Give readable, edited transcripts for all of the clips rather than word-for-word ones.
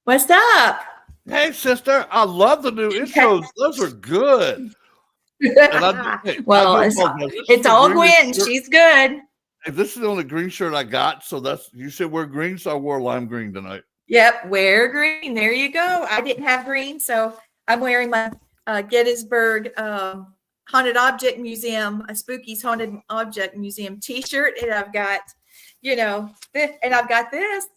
What's up? Hey, sister, I love the new intros. Those are good. Well, it's all Gwen. She's good. Hey, this is the only green shirt I got. So you said wear green, so I wore lime green tonight. Yep, wear green. There you go. I didn't have green, so I'm wearing my Gettysburg Haunted Object Museum, a Spooky's Haunted Object Museum T-shirt, and I've got, this, and I've got this.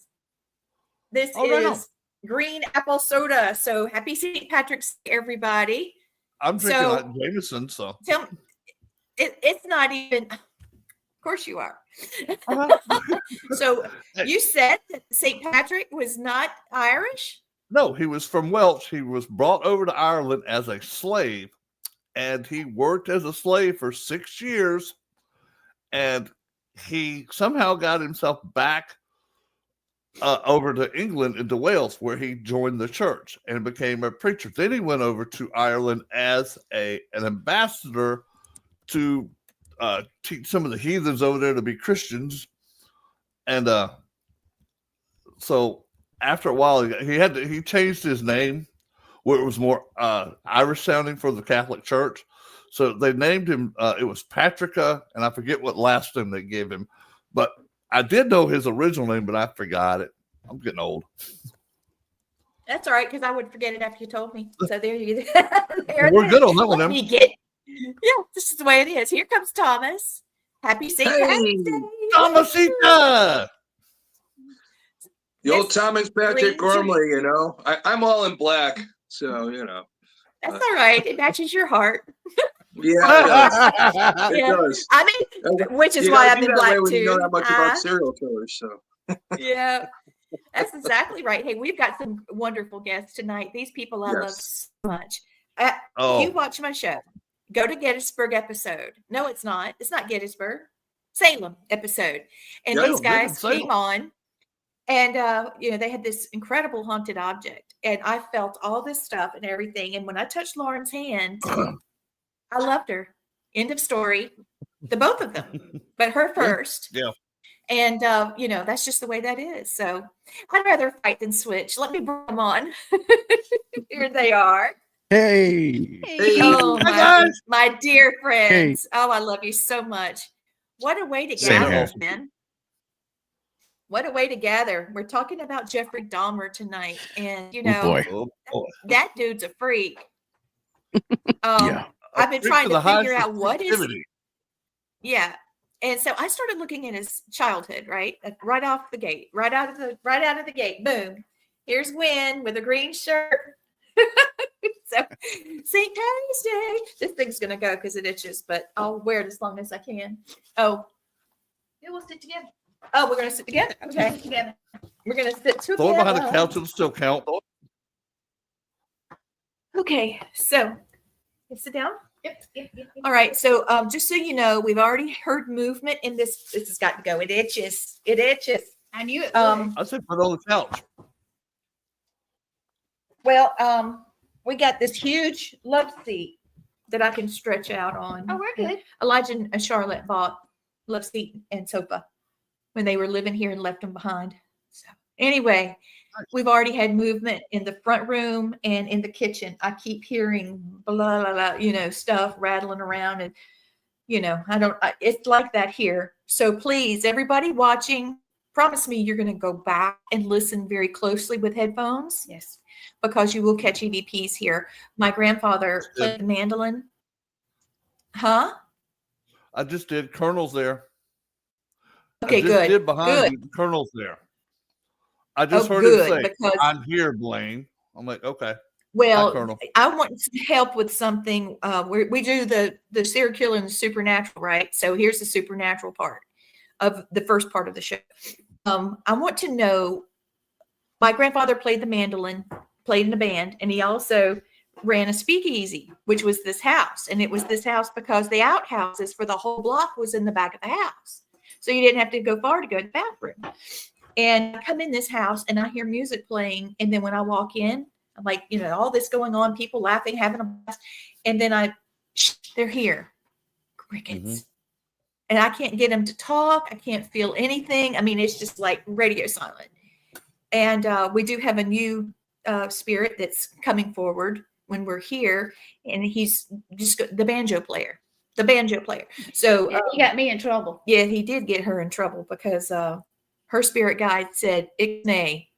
This is green apple soda. So happy St. Patrick's Day, everybody. I'm drinking Jameson, so tell me, it's not even. Of course you are. So you said that St. Patrick was not Irish? No, he was from Welsh. He was brought over to Ireland as a slave, and he worked as a slave for 6 years, and he somehow got himself back over to England into Wales, where he joined the church and became a preacher. Then he went over to Ireland as an ambassador to teach some of the heathens over there to be Christians. And so after a while, he changed his name where it was more Irish sounding for the Catholic Church. So they named him, it was Patricka, and I forget what last name they gave him. But I did know his original name, but I forgot it. I'm getting old. That's all right, because I would forget it after you told me. So there you go. We're good on that one. Yeah, this is the way it is. Here comes Thomas. Happy St. Patrick's Day. Thomasita! The old Thomas Patrick Gormley, I'm all in black, so, That's all right. It matches your heart. Yeah, it does. I mean, which is why I'm in black too. You know that much about serial killers, so. Yeah, that's exactly right. Hey, we've got some wonderful guests tonight. These people I love so much. You watch my show. Go to Gettysburg episode. No, it's not. It's not Gettysburg. Salem episode. And these guys came on. And, they had this incredible haunted object. And I felt all this stuff and everything. And when I touched Lauren's hand, I loved her. End of story. The both of them. But her first. Yeah. And, that's just the way that is. So I'd rather fight than switch. Let me bring them on. Here they are. Hey. Oh, my dear friends. Hey. Oh, I love you so much. What a way to gather, man. What a way to gather. We're talking about Jeffrey Dahmer tonight. And, that dude's a freak. I've been trying to figure out what is. Yeah. And so I started looking at his childhood, right? Right off the gate, right out of the gate. Boom. Here's Wynn with a green shirt. So St. Patty's Day. This thing's going to go because it itches, but I'll wear it as long as I can. Oh, yeah, we'll sit together. Oh, we're going to sit together. Okay, together. We're going to sit together. Throw it behind the couch. It'll still count. Okay, so sit down. Yep. All right, so just so you know, we've already heard movement in this. This has got to go. It itches. I knew it. I said put it on the couch. Well, we got this huge love seat that I can stretch out on. Oh, we're good. Elijah and Charlotte bought love seat and sofa when they were living here and left them behind. So anyway, we've already had movement in the front room and in the kitchen. I keep hearing blah, blah, blah, stuff rattling around. And, it's like that here. So please, everybody watching, promise me you're going to go back and listen very closely with headphones. Yes. Because you will catch EVPs here. My grandfather played the mandolin. Huh? I just did. Colonel's there. Okay, good. Did behind you, the Colonel's there. I just heard him say, "I'm here, Blaine." I'm like, okay. Well, I want some help with something. We do the serial killer and the supernatural, right? So here's the supernatural part of the first part of the show. I want to know. My grandfather played the mandolin, played in a band, and he also ran a speakeasy, which was this house. And it was this house because the outhouses for the whole block was in the back of the house. So you didn't have to go far to go to the bathroom. And I come in this house and I hear music playing. And then when I walk in, I'm like, all this going on, people laughing, having a blast. And then they're here. Crickets. Mm-hmm. And I can't get them to talk. I can't feel anything. I mean, it's just like radio silent. And we do have a new spirit that's coming forward when we're here, and he's just the banjo player. So He got me in trouble. yeah, he did get her in trouble because her spirit guide said, "Ixnay,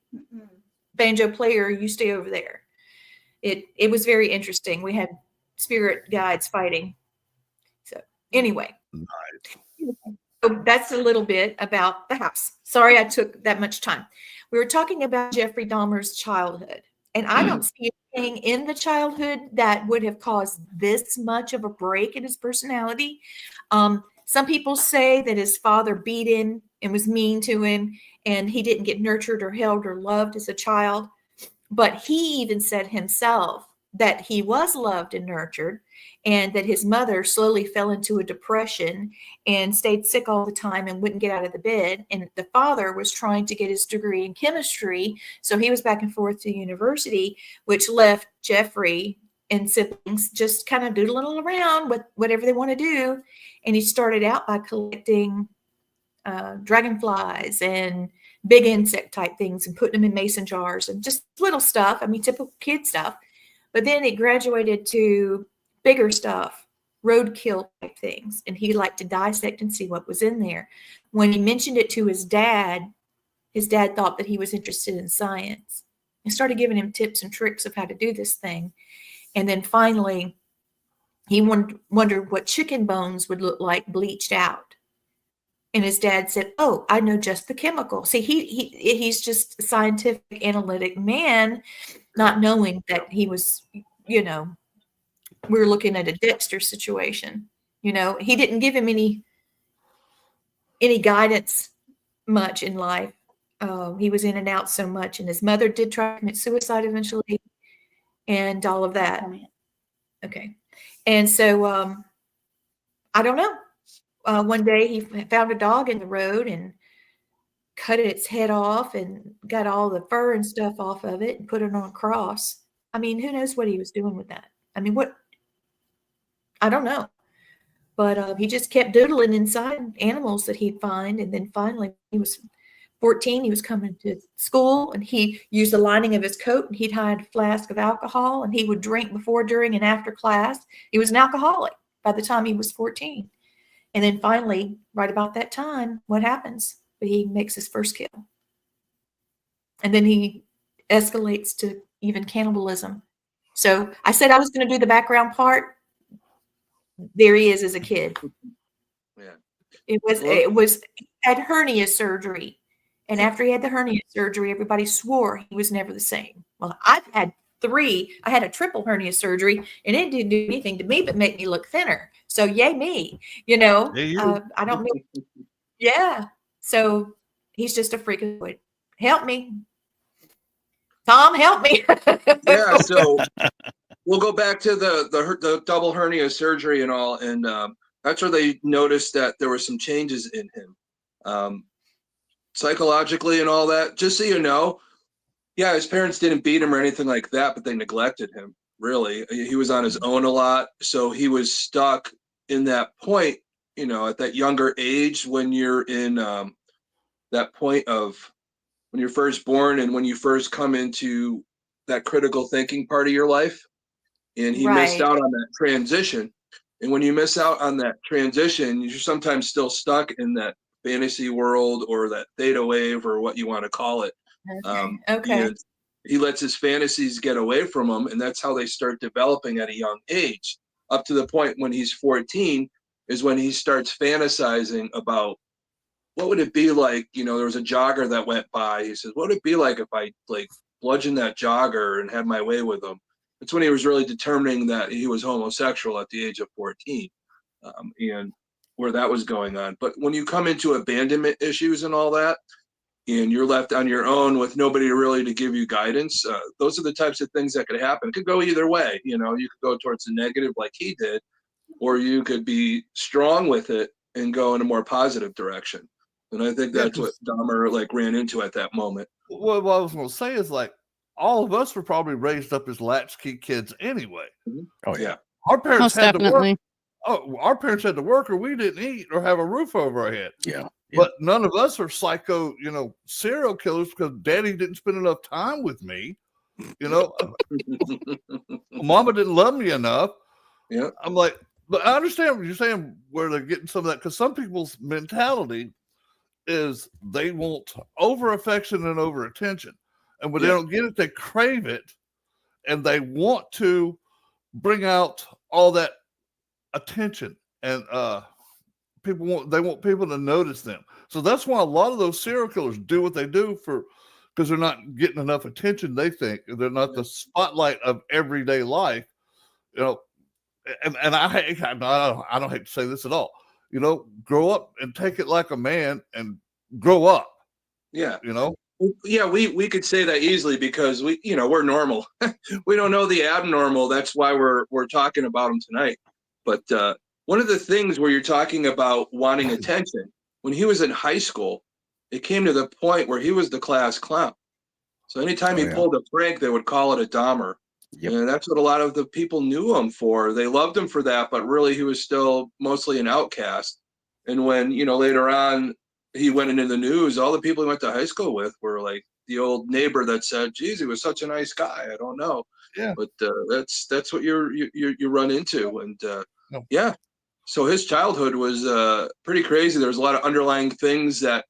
banjo player, you stay over there." It was very interesting. We had spirit guides fighting. So anyway, so that's a little bit about the house. Sorry I took that much time. We were talking about Jeffrey Dahmer's childhood, and I don't see anything in the childhood that would have caused this much of a break in his personality. Some people say that his father beat him and was mean to him, and he didn't get nurtured or held or loved as a child. But he even said himself that he was loved and nurtured, and that his mother slowly fell into a depression and stayed sick all the time and wouldn't get out of the bed. And the father was trying to get his degree in chemistry, so he was back and forth to university, which left Jeffrey and siblings just kind of doodling around with whatever they want to do. And he started out by collecting dragonflies and big insect type things and putting them in mason jars and just little stuff. I mean, typical kid stuff. But then it graduated to bigger stuff, roadkill type things. And he liked to dissect and see what was in there. When he mentioned it to his dad thought that he was interested in science and started giving him tips and tricks of how to do this thing. And then finally, he wondered what chicken bones would look like bleached out. And his dad said, "Oh, I know just the chemical." See, he's just a scientific, analytic man, not knowing that he was, we're looking at a Dexter situation. He didn't give him any guidance much in life. He was in and out so much, and his mother did try to commit suicide eventually, and all of that. Okay, and so I don't know. One day he found a dog in the road and cut its head off and got all the fur and stuff off of it and put it on a cross. I mean, who knows what he was doing with that? I mean, I don't know. But he just kept doodling inside animals that he'd find. And then finally, he was 14. He was coming to school, and he used the lining of his coat, and he'd hide a flask of alcohol, and he would drink before, during, and after class. He was an alcoholic by the time he was 14. And then finally, right about that time, what happens? He makes his first kill. And then he escalates to even cannibalism. So I said I was going to do the background part. There he is as a kid. Yeah. It was he had hernia surgery. And after he had the hernia surgery, everybody swore he was never the same. Well, I've had 3. I had a triple hernia surgery, and it didn't do anything to me but make me look thinner. So yay me, I don't know. Yeah. So he's just a freakazoid. Help me. Tom, help me. Yeah, so we'll go back to the double hernia surgery and all, and that's where they noticed that there were some changes in him, psychologically and all that. Just so you know, yeah, his parents didn't beat him or anything like that, but they neglected him. Really, he was on his own a lot, so he was stuck in that point. At that younger age, when you're in that point of when you're first born and when you first come into that critical thinking part of your life, and he missed out on that transition. And when you miss out on that transition, you're sometimes still stuck in that fantasy world or that theta wave or what you want to call it. Okay. And he lets his fantasies get away from him, and that's how they start developing at a young age. Up to the point when he's 14 is when he starts fantasizing about what would it be like. There was a jogger that went by. He says, what would it be like if I bludgeoned that jogger and had my way with him? That's when he was really determining that he was homosexual at the age of 14, and where that was going on. But when you come into abandonment issues and all that, and you're left on your own with nobody really to give you guidance, those are the types of things that could happen. It could go either way. You could go towards the negative like he did, or you could be strong with it and go in a more positive direction. And I think that's what Dahmer ran into at that moment. Well, what I was going to say is all of us were probably raised up as latchkey kids anyway. Oh yeah. Our parents Most had to work. definitely. oh, our parents had to work or we didn't eat or have a roof over our head. Yeah. But none of us are psycho, serial killers because daddy didn't spend enough time with me. Mama didn't love me enough. Yeah. I'm like, but I understand what you're saying, where they're getting some of that, because some people's mentality is they want over affection and over attention. And when they don't get it, they crave it. And they want to bring out all that attention. And they want people to notice them. So that's why a lot of those serial killers do what they do because they're not getting enough attention. They think they're not the spotlight of everyday life, and I don't hate to say this at all, grow up and take it like a man and grow up. Yeah. Yeah, we could say that easily because we're normal. We don't know the abnormal. That's why we're talking about them tonight. But one of the things where you're talking about wanting attention, when he was in high school, it came to the point where he was the class clown. So anytime he pulled a prank, they would call it a Dahmer. Yep. And that's what a lot of the people knew him for. They loved him for that, but really he was still mostly an outcast. And when, later on he went into the news, all the people he went to high school with were like the old neighbor that said, geez, he was such a nice guy. I don't know. Yeah. But that's what you run into. And yeah. So his childhood was pretty crazy. There was a lot of underlying things that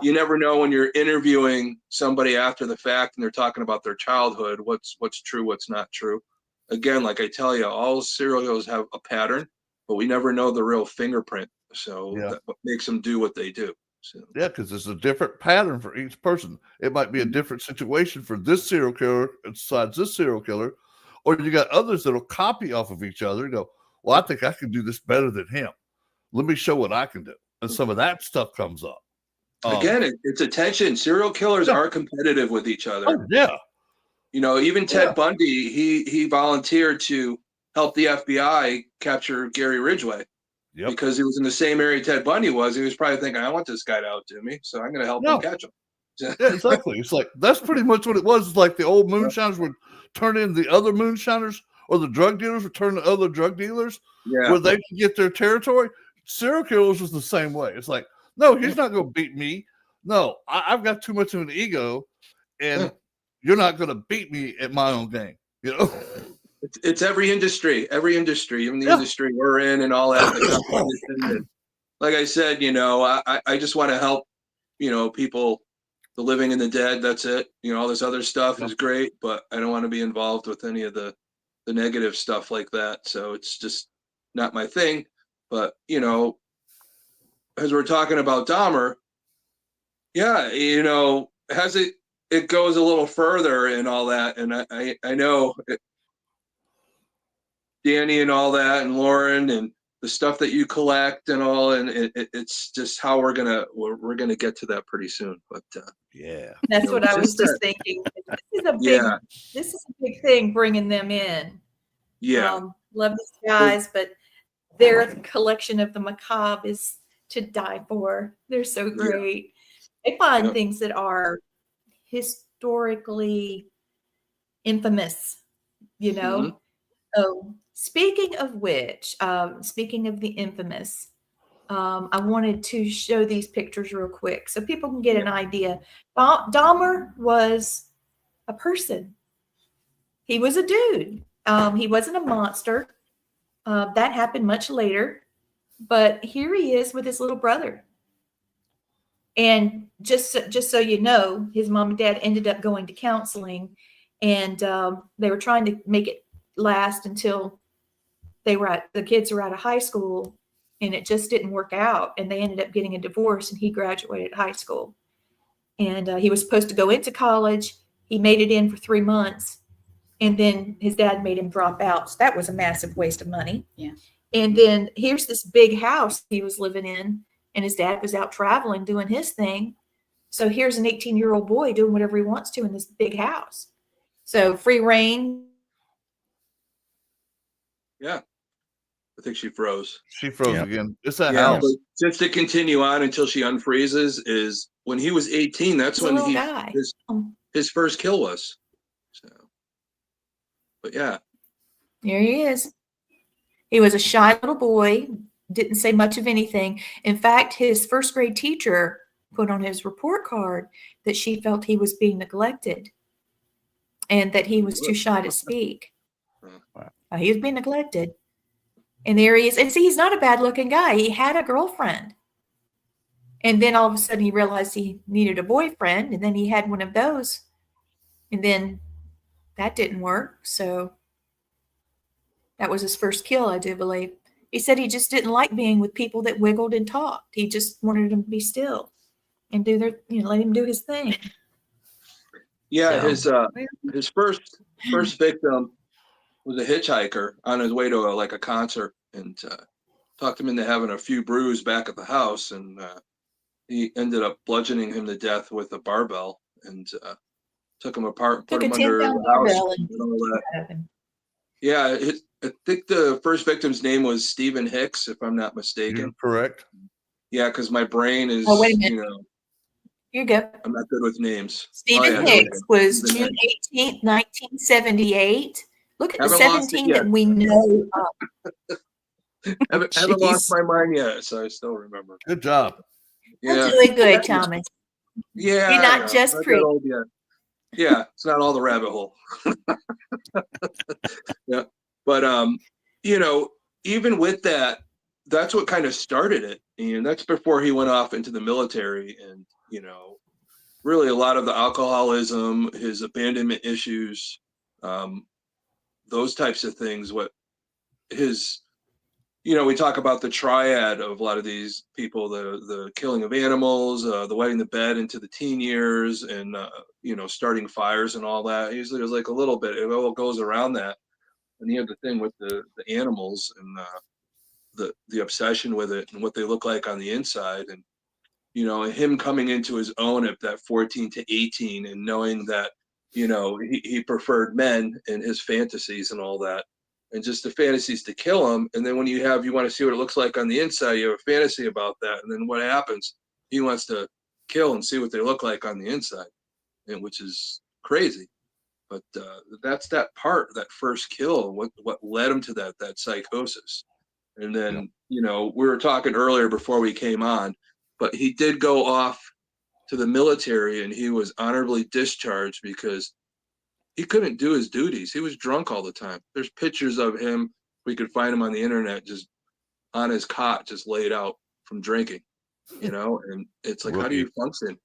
you never know when you're interviewing somebody after the fact and they're talking about their childhood, what's true, what's not true. Again, like I tell you, all serial killers have a pattern, but we never know the real fingerprint. So that's what makes them do what they do. So. Yeah, because it's a different pattern for each person. It might be a different situation for this serial killer besides this serial killer, or you got others that'll copy off of each other and go, well, I think I can do this better than him. Let me show what I can do. And some of that stuff comes up. Again, it's attention. Serial killers are competitive with each other. Oh, yeah. Even Ted Bundy, he volunteered to help the FBI capture Gary Ridgway because he was in the same area Ted Bundy was. He was probably thinking, I want this guy to outdo me, so I'm going to help him catch him. Yeah, exactly. It's like, that's pretty much what it was. It's like the old moonshiners would turn in the other moonshiners, or the drug dealers would turn to other drug dealers where they could get their territory. Serial killers was the same way. It's like, no, he's not going to beat me. No, I've got too much of an ego, and you're not going to beat me at my own game. It's every industry, even the industry we're in and all that. Like I said, I just want to help, people, the living and the dead. That's it. All this other stuff is great, but I don't want to be involved with any of the negative stuff like that. So it's just not my thing. But, as we're talking about Dahmer, it goes a little further and all that. And I know Danny and all that, and Lauren and the stuff that you collect and all, and it's just how we're gonna get to that pretty soon. But that's what I was just thinking. This is a big thing, bringing them in. Love these guys, but their collection of the macabre is to die for. They're so great. They find things that are historically infamous, So speaking of which, speaking of the infamous, I wanted to show these pictures real quick so people can get an idea. Dahmer was a person. He was a dude. He wasn't a monster. That happened much later. But here he is with his little brother. And just so you know, his mom and dad ended up going to counseling, and they were trying to make it last until the kids were out of high school, and it just didn't work out. And they ended up getting a divorce, and he graduated high school. And he was supposed to go into college. He made it in for 3 months, and then his dad made him drop out. So that was a massive waste of money. Yeah. And then here's this big house he was living in, and his dad was out traveling doing his thing. So here's an 18-year-old boy doing whatever he wants to in this big house. So free reign. Yeah. I think she froze. She froze again. It's that house. But just to continue on until she unfreezes, is when he was 18, that's when his first kill was. So, but yeah. Here he is. He was a shy little boy, didn't say much of anything. In fact, his first grade teacher put on his report card that she felt he was being neglected and that he was too shy to speak. He was being neglected. And there he is. And see, he's not a bad looking guy. He had a girlfriend. And then all of a sudden he realized he needed a boyfriend. And then he had one of those. And then that didn't work. So that was his first kill, I do believe. He said he just didn't like being with people that wiggled and talked. He just wanted them to be still and do their, let him do his thing. Yeah, So, his first victim was a hitchhiker on his way to a concert, and talked him into having a few brews back at the house, and he ended up bludgeoning him to death with a barbell, and took him apart and put him under the house and all that. Yeah, I think the first victim's name was Stephen Hicks, if I'm not mistaken. You're correct. Yeah, because my brain is, wait a minute. You're good. I'm not good with names. Stephen Hicks was June 18th, 1978. Look at the 17 that we know of. Haven't lost my mind yet, so I still remember. Good job. You're doing good, Thomas. Yeah. You're not just pretty. Yeah, it's not all the rabbit hole. Yeah. But even with that, that's what kind of started it. And that's before he went off into the military, and really a lot of the alcoholism, his abandonment issues, those types of things, we talk about the triad of a lot of these people, the killing of animals, the wetting the bed into the teen years, and starting fires and all that. Usually there's like a little bit, it all goes around that. And you have the thing with the animals and the obsession with it and what they look like on the inside. And him coming into his own at that 14 to 18 and knowing that he preferred men and his fantasies and all that, and just the fantasies to kill him. And then when you want to see what it looks like on the inside, you have a fantasy about that. And then what happens? He wants to kill and see what they look like on the inside, and which is crazy. But that's that first kill, what led him to that psychosis. And then, we were talking earlier before we came on, but he did go off to the military, and he was honorably discharged because he couldn't do his duties. He was drunk all the time. There's pictures of him. We could find him on the internet, just on his cot, just laid out from drinking, and it's like, how do you function?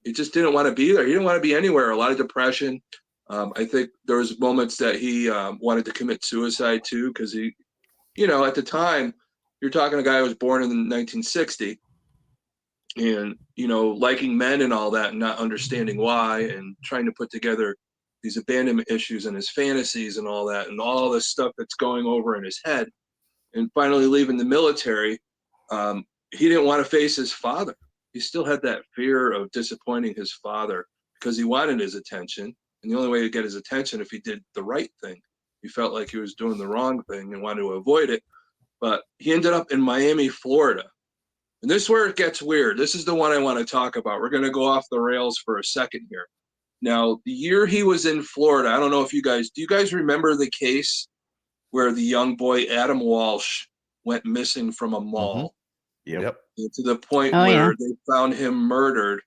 He just didn't want to be there. He didn't want to be anywhere. A lot of depression. I think there was moments that he wanted to commit suicide too, because he, at the time, you're talking a guy who was born in 1960, and liking men and all that, and not understanding why, and trying to put together these abandonment issues and his fantasies and all that, and all this stuff that's going over in his head. And finally leaving the military, he didn't want to face his father. He still had that fear of disappointing his father because he wanted his attention. And the only way to get his attention if he did the right thing. He felt like he was doing the wrong thing and wanted to avoid it. But he ended up in Miami, Florida. And this is where it gets weird. This is the one I want to talk about. We're going to go off the rails for a second here. Now, the year he was in Florida, I don't know if do you guys remember the case where the young boy Adam Walsh went missing from a mall? Mm-hmm. Yep. To the point where they found him murdered,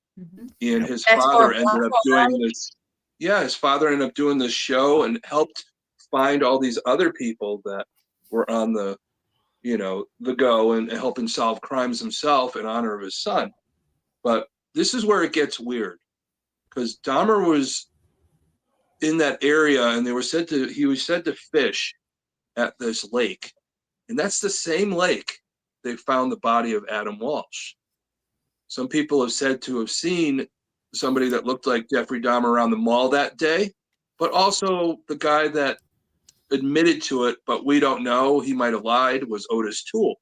and his father ended up doing this. Yeah, his father ended up doing this show and helped find all these other people that were on the go and helping solve crimes himself in honor of his son. But this is where it gets weird, because Dahmer was in that area, and he was said to fish at this lake, and that's the same lake they found the body of Adam Walsh. Some people have said to have seen somebody that looked like Jeffrey Dahmer around the mall that day, but also the guy that admitted to it, but we don't know, he might have lied, was Otis Toole.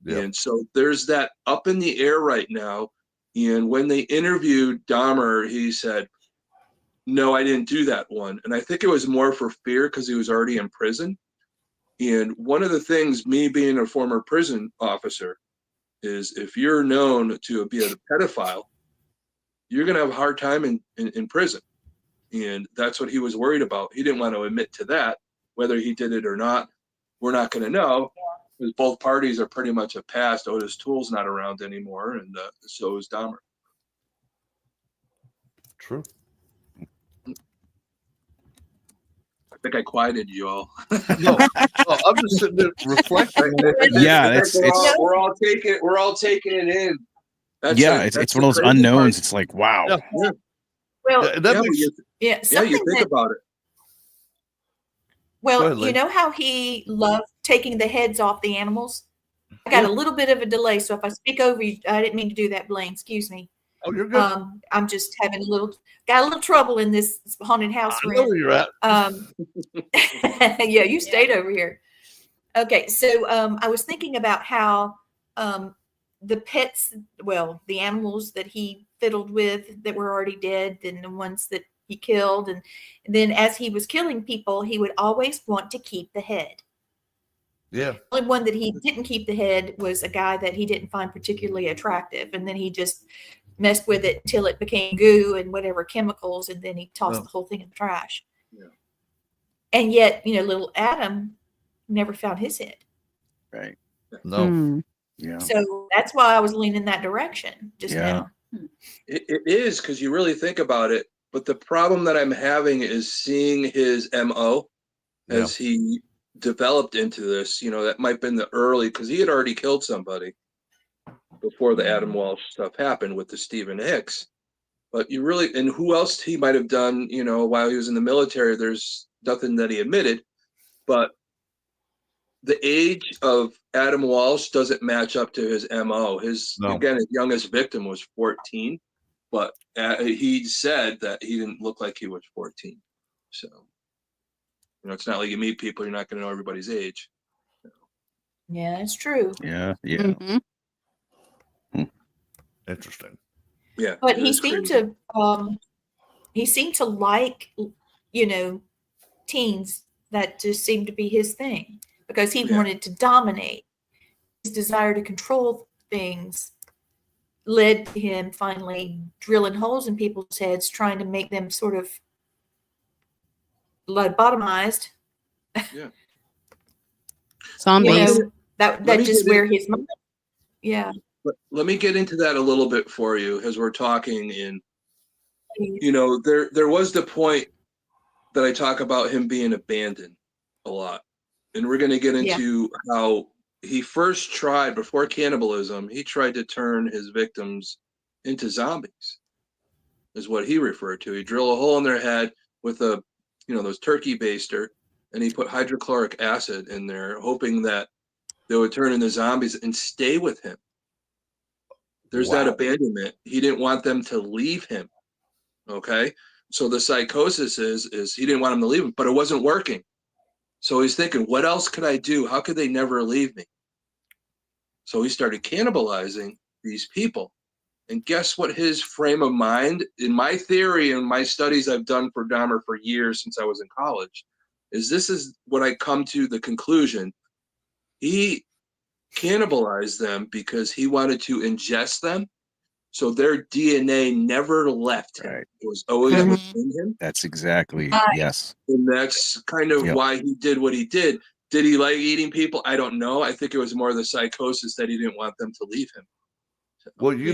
Yep. And so there's that up in the air right now. And when they interviewed Dahmer, he said, no, I didn't do that one. And I think it was more for fear because he was already in prison. And one of the things, me being a former prison officer, is if you're known to be a pedophile, you're going to have a hard time in prison. And that's what he was worried about. He didn't want to admit to that. Whether he did it or not, we're not going to know. Because both parties are pretty much a past. Otis Toole's not around anymore, and so is Dahmer. True. I think I quieted you all. No, I'm just sitting there reflecting. Yeah, we're all taking it in. It's one of those unknowns. It's like, wow. Yeah. Well, You think about it. Well, ahead, you Lee. know how he loved taking the heads off the animals? I got a little bit of a delay, so if I speak over you, I didn't mean to do that, Blaine. Excuse me. Oh, you're good. I'm just having got a little trouble in this haunted house I know where you're at. Yeah, you stayed over here. Okay, so I was thinking about how the pets, the animals that he fiddled with that were already dead, and the ones that he killed, and then as he was killing people, he would always want to keep the head. Yeah. The only one that he didn't keep the head was a guy that he didn't find particularly attractive, and then he just messed with it till it became goo and whatever chemicals, and then he tossed the whole thing in the trash. Yeah. And yet, little Adam never found his head. Right. No. Yeah. So that's why I was leaning that direction just now. It is, because you really think about it. But the problem that I'm having is seeing his MO as he developed into this. That might have been the early, because he had already killed somebody before the Adam Walsh stuff happened with the Stephen Hicks. But and who else he might have done, while he was in the military, there's nothing that he admitted. But the age of Adam Walsh doesn't match up to his MO. Again, his youngest victim was 14, but he said that he didn't look like he was 14. So, it's not like you meet people, you're not going to know everybody's age. Yeah, it's true. Yeah. Mhm. Interesting. Yeah. But he seemed to like, teens. That just seemed to be his thing, because he wanted to dominate. His desire to control things led to him finally drilling holes in people's heads, trying to make them sort of lobotomized. Yeah. Zombies. That just where his mind. Yeah. But let me get into that a little bit for you as we're talking. There was the point that I talk about him being abandoned a lot. And we're going to get into how he first tried, before cannibalism, he tried to turn his victims into zombies, is what he referred to. He drilled a hole in their head with those turkey baster, and he put hydrochloric acid in there, hoping that they would turn into zombies and stay with him. There's that abandonment. He didn't want them to leave him. Okay. So the psychosis is he didn't want them to leave him, but it wasn't working. So he's thinking, what else could I do? How could they never leave me? So he started cannibalizing these people. And guess what his frame of mind, in my theory and my studies I've done for Dahmer for years since I was in college, this is what I come to the conclusion. He cannibalized them because he wanted to ingest them, so their DNA never left him. Right. It was always within him. That's exactly, yes. And that's kind of why he did what he did. Did he like eating people? I don't know. I think it was more the psychosis that he didn't want them to leave him. So Well, too,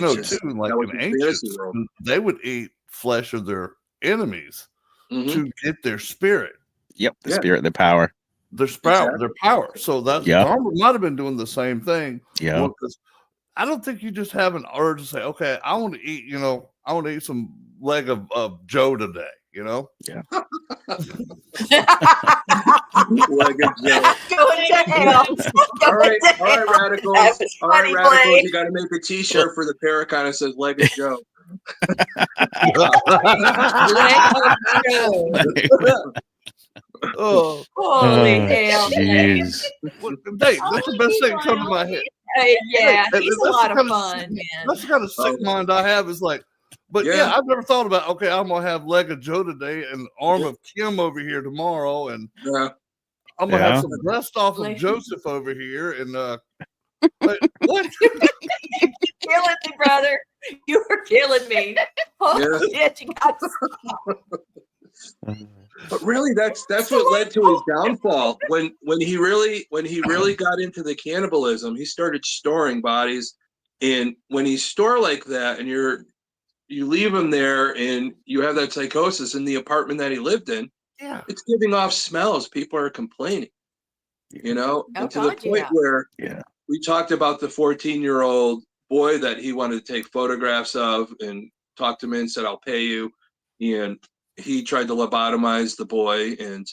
like in ancient, they would eat flesh of their enemies to get their spirit. Yep, the spirit, the power. Their power. So that's Dahmer might have been doing the same thing. Yeah. I don't think you just have an urge to say, okay, I want to eat, I want to eat some leg of Joe today, Yeah. Leg of Joe. Going to hell. All right, Radicals. All right, funny, Radicals. Blake. You got to make a T-shirt for the Paracon that says "Leg of Joe." Oh, Holy hell. Jeez. Dave, that's the best thing that come to my head. Yeah, Hey, he's a that's lot the of kind fun, man. That's the kind of sick mind I have. Is like, but I've never thought about, okay, I'm gonna have leg of Joe today and arm of Kim over here tomorrow, and I'm gonna have some breast off of Joseph over here, and what? You're killing me, brother. You were killing me. Oh shit, you got But really, that's what led to his downfall. When he really got into the cannibalism, he started storing bodies. And when you store like that, and you leave him there, and you have that psychosis in the apartment that he lived in, it's giving off smells. People are complaining, and to the point where we talked about the 14-year-old boy that he wanted to take photographs of, and talked him in, said, "I'll pay you," and he tried to lobotomize the boy, and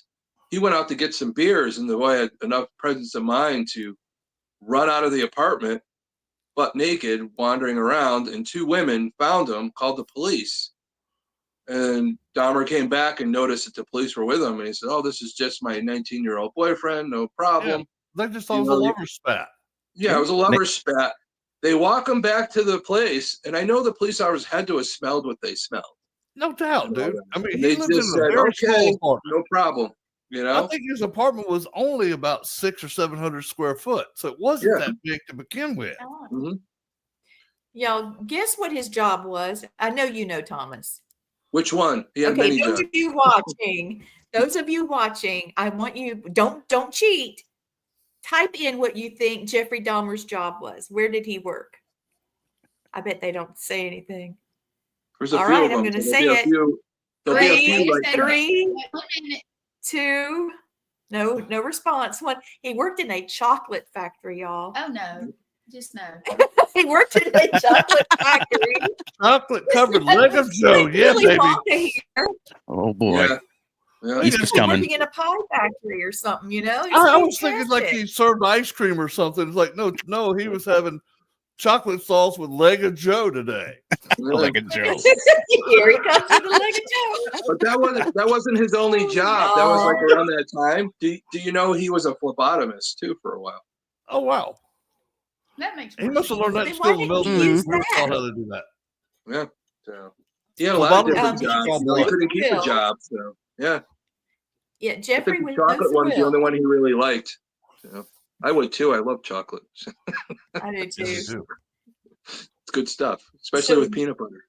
he went out to get some beers, and the boy had enough presence of mind to run out of the apartment butt naked, wandering around, and 2 women found him, called the police. And Dahmer came back and noticed that the police were with him, and he said, "Oh, this is just my 19-year-old boyfriend, no problem." Yeah, they just thought it was a lover spat. Yeah, it was a lover spat. They walk him back to the place, and I know the police officers had to have smelled what they smelled. No doubt, dude. I mean, he they lived in just a said, very small "Okay, apartment. no problem." I think his apartment was only about 600 or 700 square foot, so it wasn't that big to begin with. Mm-hmm. Y'all, guess what his job was? I know you know, Thomas. Which one? He had Okay, many those jobs. of you watching, I want you, don't cheat. Type in what you think Jeffrey Dahmer's job was. Where did he work? I bet they don't say anything. There's a All few right, of them. I'm going to So say it. There'll be a few like 3, 2, no response. 1. He worked in a chocolate factory, y'all. Oh no, just no. He worked in a chocolate factory. Chocolate covered leg of Joe. Yeah, Willy baby. Wonka here. Oh boy. Yeah. He's He's coming. working in a pie factory or something, It's I was thinking like fantastic. he served ice cream or something. It's like, no, he was having chocolate sauce with leg of Joe today. Like a joke. Here he comes with the leg of Joe. But that wasn't his only job. That was like around that time. Do you know he was a phlebotomist too for a while? Oh wow. That makes He must have learned that Then skill why in the didn't he military. use He taught that? how to do that. Yeah. So he had a lot of different Phlebotomist jobs. is He couldn't keep a Bill. job. So yeah. Yeah, I Jeffrey think the was chocolate one's the Will. only one he really liked. So, I would too. I love chocolate. I do too. Yes, you do. It's good stuff, especially So- with peanut butter.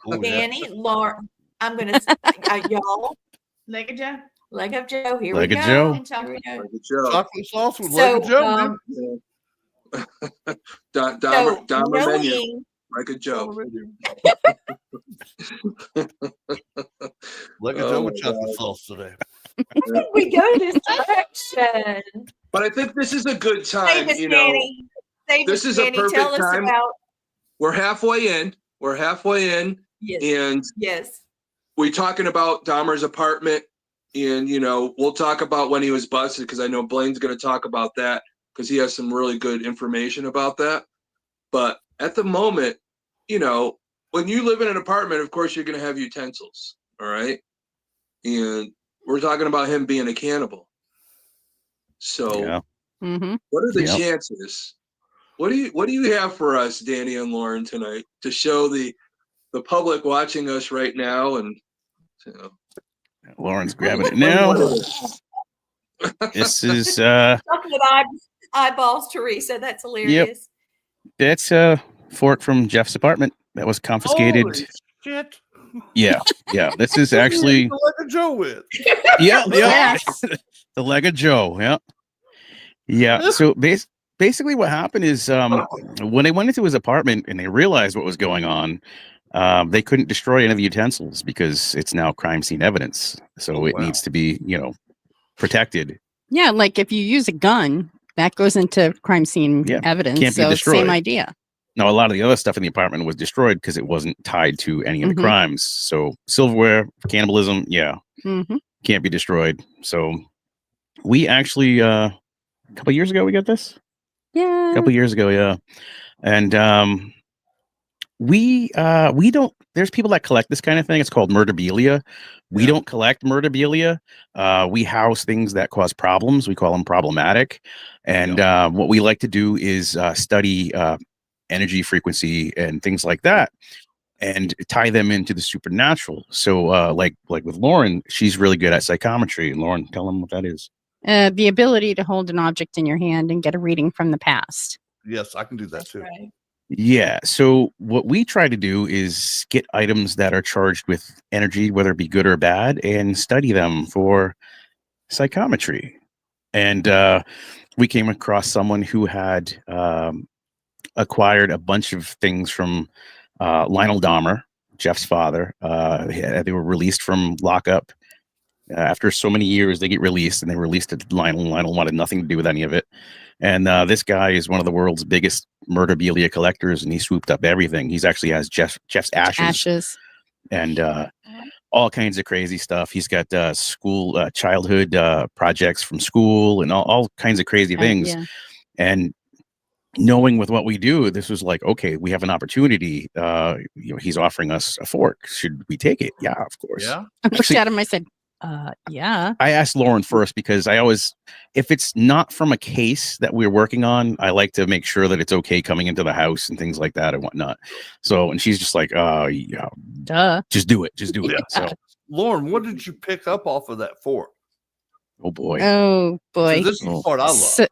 Oh, yeah. Danny, Lauren, I'm going to, y'all, Leg of Joe leg of Joe. Here Leg we of go. Joe. and Here chocolate. we go. Like a joke. Chocolate sauce with leg So, of Joe. Man. Dahmer menu, knowing, like a joke. Leg of Oh Joe my with chocolate God. sauce today. we go this direction. But I think this is a good time. Save us, Danny. Save this us, is a Danny. perfect Tell us time. about, We're halfway in. yes, And yes. we're talking about Dahmer's apartment. And, we'll talk about when he was busted, because I know Blaine's going to talk about that because he has some really good information about that. But at the moment, when you live in an apartment, of course, you're going to have utensils. All right. And we're talking about him being a cannibal. So Yeah. what are the Yep. chances? What do you have for us, Danny and Lauren, tonight to show the public watching us right now? And Lauren's grabbing it now. This is Chocolate eyeballs, Teresa. That's hilarious. that's a fork from Jeff's apartment that was confiscated. Holy shit. Yeah. This is actually Leg of Joe with. yeah. Yes. The leg of Joe. Yeah. So basically what happened is when they went into his apartment and they realized what was going on, they couldn't destroy any of the utensils because it's now crime scene evidence. So it needs to be, protected. Yeah, like if you use a gun, that goes into crime scene evidence. Can't be so destroyed. same idea. Now, a lot of the other stuff in the apartment was destroyed because it wasn't tied to any of the crimes. So silverware, cannibalism, can't be destroyed. So we actually, a couple years ago, we got this. Yeah. A couple years ago, yeah. And we don't. There's people that collect this kind of thing. It's called murderabilia. We don't collect murderabilia. We house things that cause problems. We call them problematic. And what we like to do is study energy frequency and things like that, and tie them into the supernatural. So, like with Lauren, she's really good at psychometry. And Lauren, tell them what that is. The ability to hold an object in your hand and get a reading from the past. Yes, I can do that too. Right. Yeah. So what we try to do is get items that are charged with energy, whether it be good or bad, and study them for psychometry. And we came across someone who had acquired a bunch of things from Lionel Dahmer, Jeff's father. They were released from lockup. After so many years, they get released, and they released it to Lionel. Lionel wanted nothing to do with any of it. And this guy is one of the world's biggest murderabilia collectors, and he swooped up everything. He's actually has Jeff's ashes. And all kinds of crazy stuff. He's got childhood projects from school, and all kinds of crazy things. Yeah. And knowing with what we do, this was like, okay, we have an opportunity. He's offering us a fork. Should we take it? Yeah, of course. Yeah. I looked at him. I said, yeah. I asked Lauren first because I always, if it's not from a case that we're working on, I like to make sure that it's okay coming into the house and things like that and whatnot. So, and she's just like, yeah, Duh. just do it. Just do it. Yeah. So, Lauren, what did you pick up off of that fork? oh boy. Oh boy. So this is the part I love.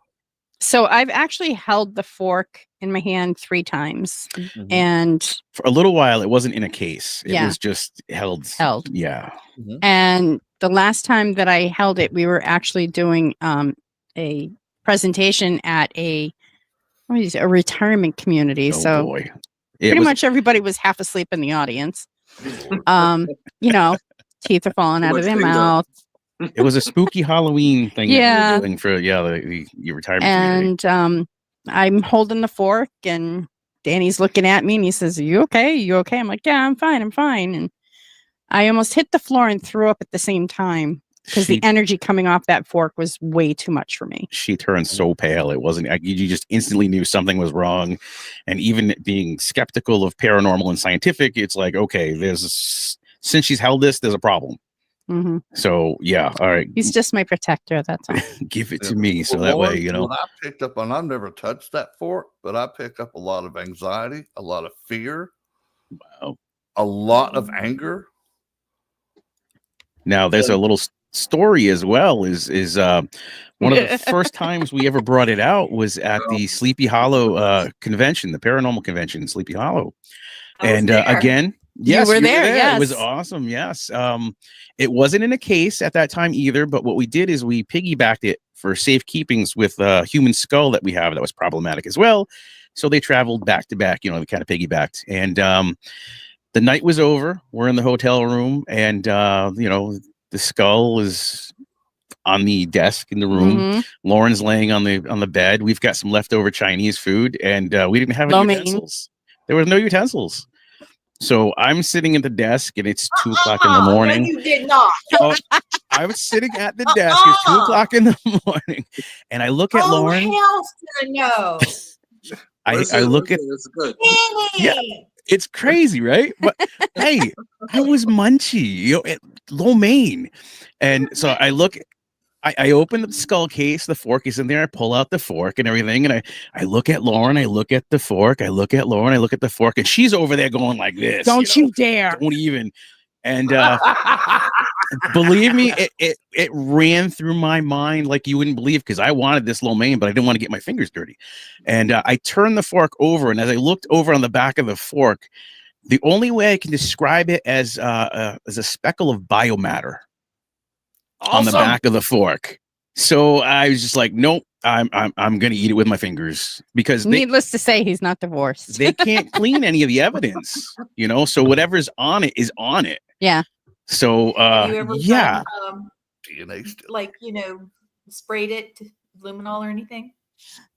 So I've actually held the fork in my hand 3 times, Mhm. and For a little while, it wasn't in a case. It Yeah. was just held. Held. Yeah. Mhm. And the last time that I held it, we were actually doing a presentation at a retirement community. Oh So boy. pretty much everybody was half asleep in the audience. Teeth are falling Too out much of their things on. mouth. It was a spooky Halloween thing. That we Yeah. were doing for the retirement community. And I'm holding the fork, and Danny's looking at me, and he says, "Are you okay? You okay?" I'm like, "Yeah, I'm fine. I'm fine." And I almost hit the floor and threw up at the same time because the She- energy coming off that fork was way too much for me. She turned so pale. It wasn't, you just instantly knew something was wrong. And even being skeptical of paranormal and scientific, it's like, okay, since she's held this, there's a problem. Hmm. So yeah. All right. He's just my protector. That's all. Give it Yeah. to me. So Well, that way, Lauren, what I picked up on, I've never touched that fork, but I pick up a lot of anxiety, a lot of fear, Wow. a lot of anger. Now there's a little story as well. Is one of the first times we ever brought it out was at the Sleepy Hollow convention, the paranormal convention in Sleepy Hollow. I was And there. again, yes, were there, It was yes. awesome. Yes. It wasn't in a case at that time either, but what we did is we piggybacked it for safekeepings with a human skull that we have that was problematic as well. So they traveled back to back, we kind of piggybacked. And the night was over. We're in the hotel room, and the skull is on the desk in the room. Mhm. Lauren's laying on the bed. We've got some leftover Chinese food, and we didn't have Lo any mein. utensils. There was no utensils. So I'm sitting at the desk, and it's 2:00 in the No, morning. you did not. Oh, I was sitting at the desk. It's 2:00 in the morning, and I look at Lauren. Hell's to no. I look at. That's good. Yeah. It's crazy, right? But hey, I was munchy, lo mein. And so I look, I open the skull case, the fork is in there, I pull out the fork and everything, and I look at Lauren, I look at the fork, I look at Lauren, I look at the fork, and she's over there going like this. Don't you dare. Don't even. And believe me, it ran through my mind like you wouldn't believe, because I wanted this lo mein, but I didn't want to get my fingers dirty. And I turned the fork over, and as I looked over on the back of the fork, the only way I can describe it as a speckle of biomatter on the back of the fork. So I was just like, nope, I'm gonna eat it with my fingers, because Needless to say, he's not divorced. they can't clean any of the evidence, so whatever's on it is on it. Yeah. So Have you ever yeah. done, DNA still. like, sprayed it to luminol or anything?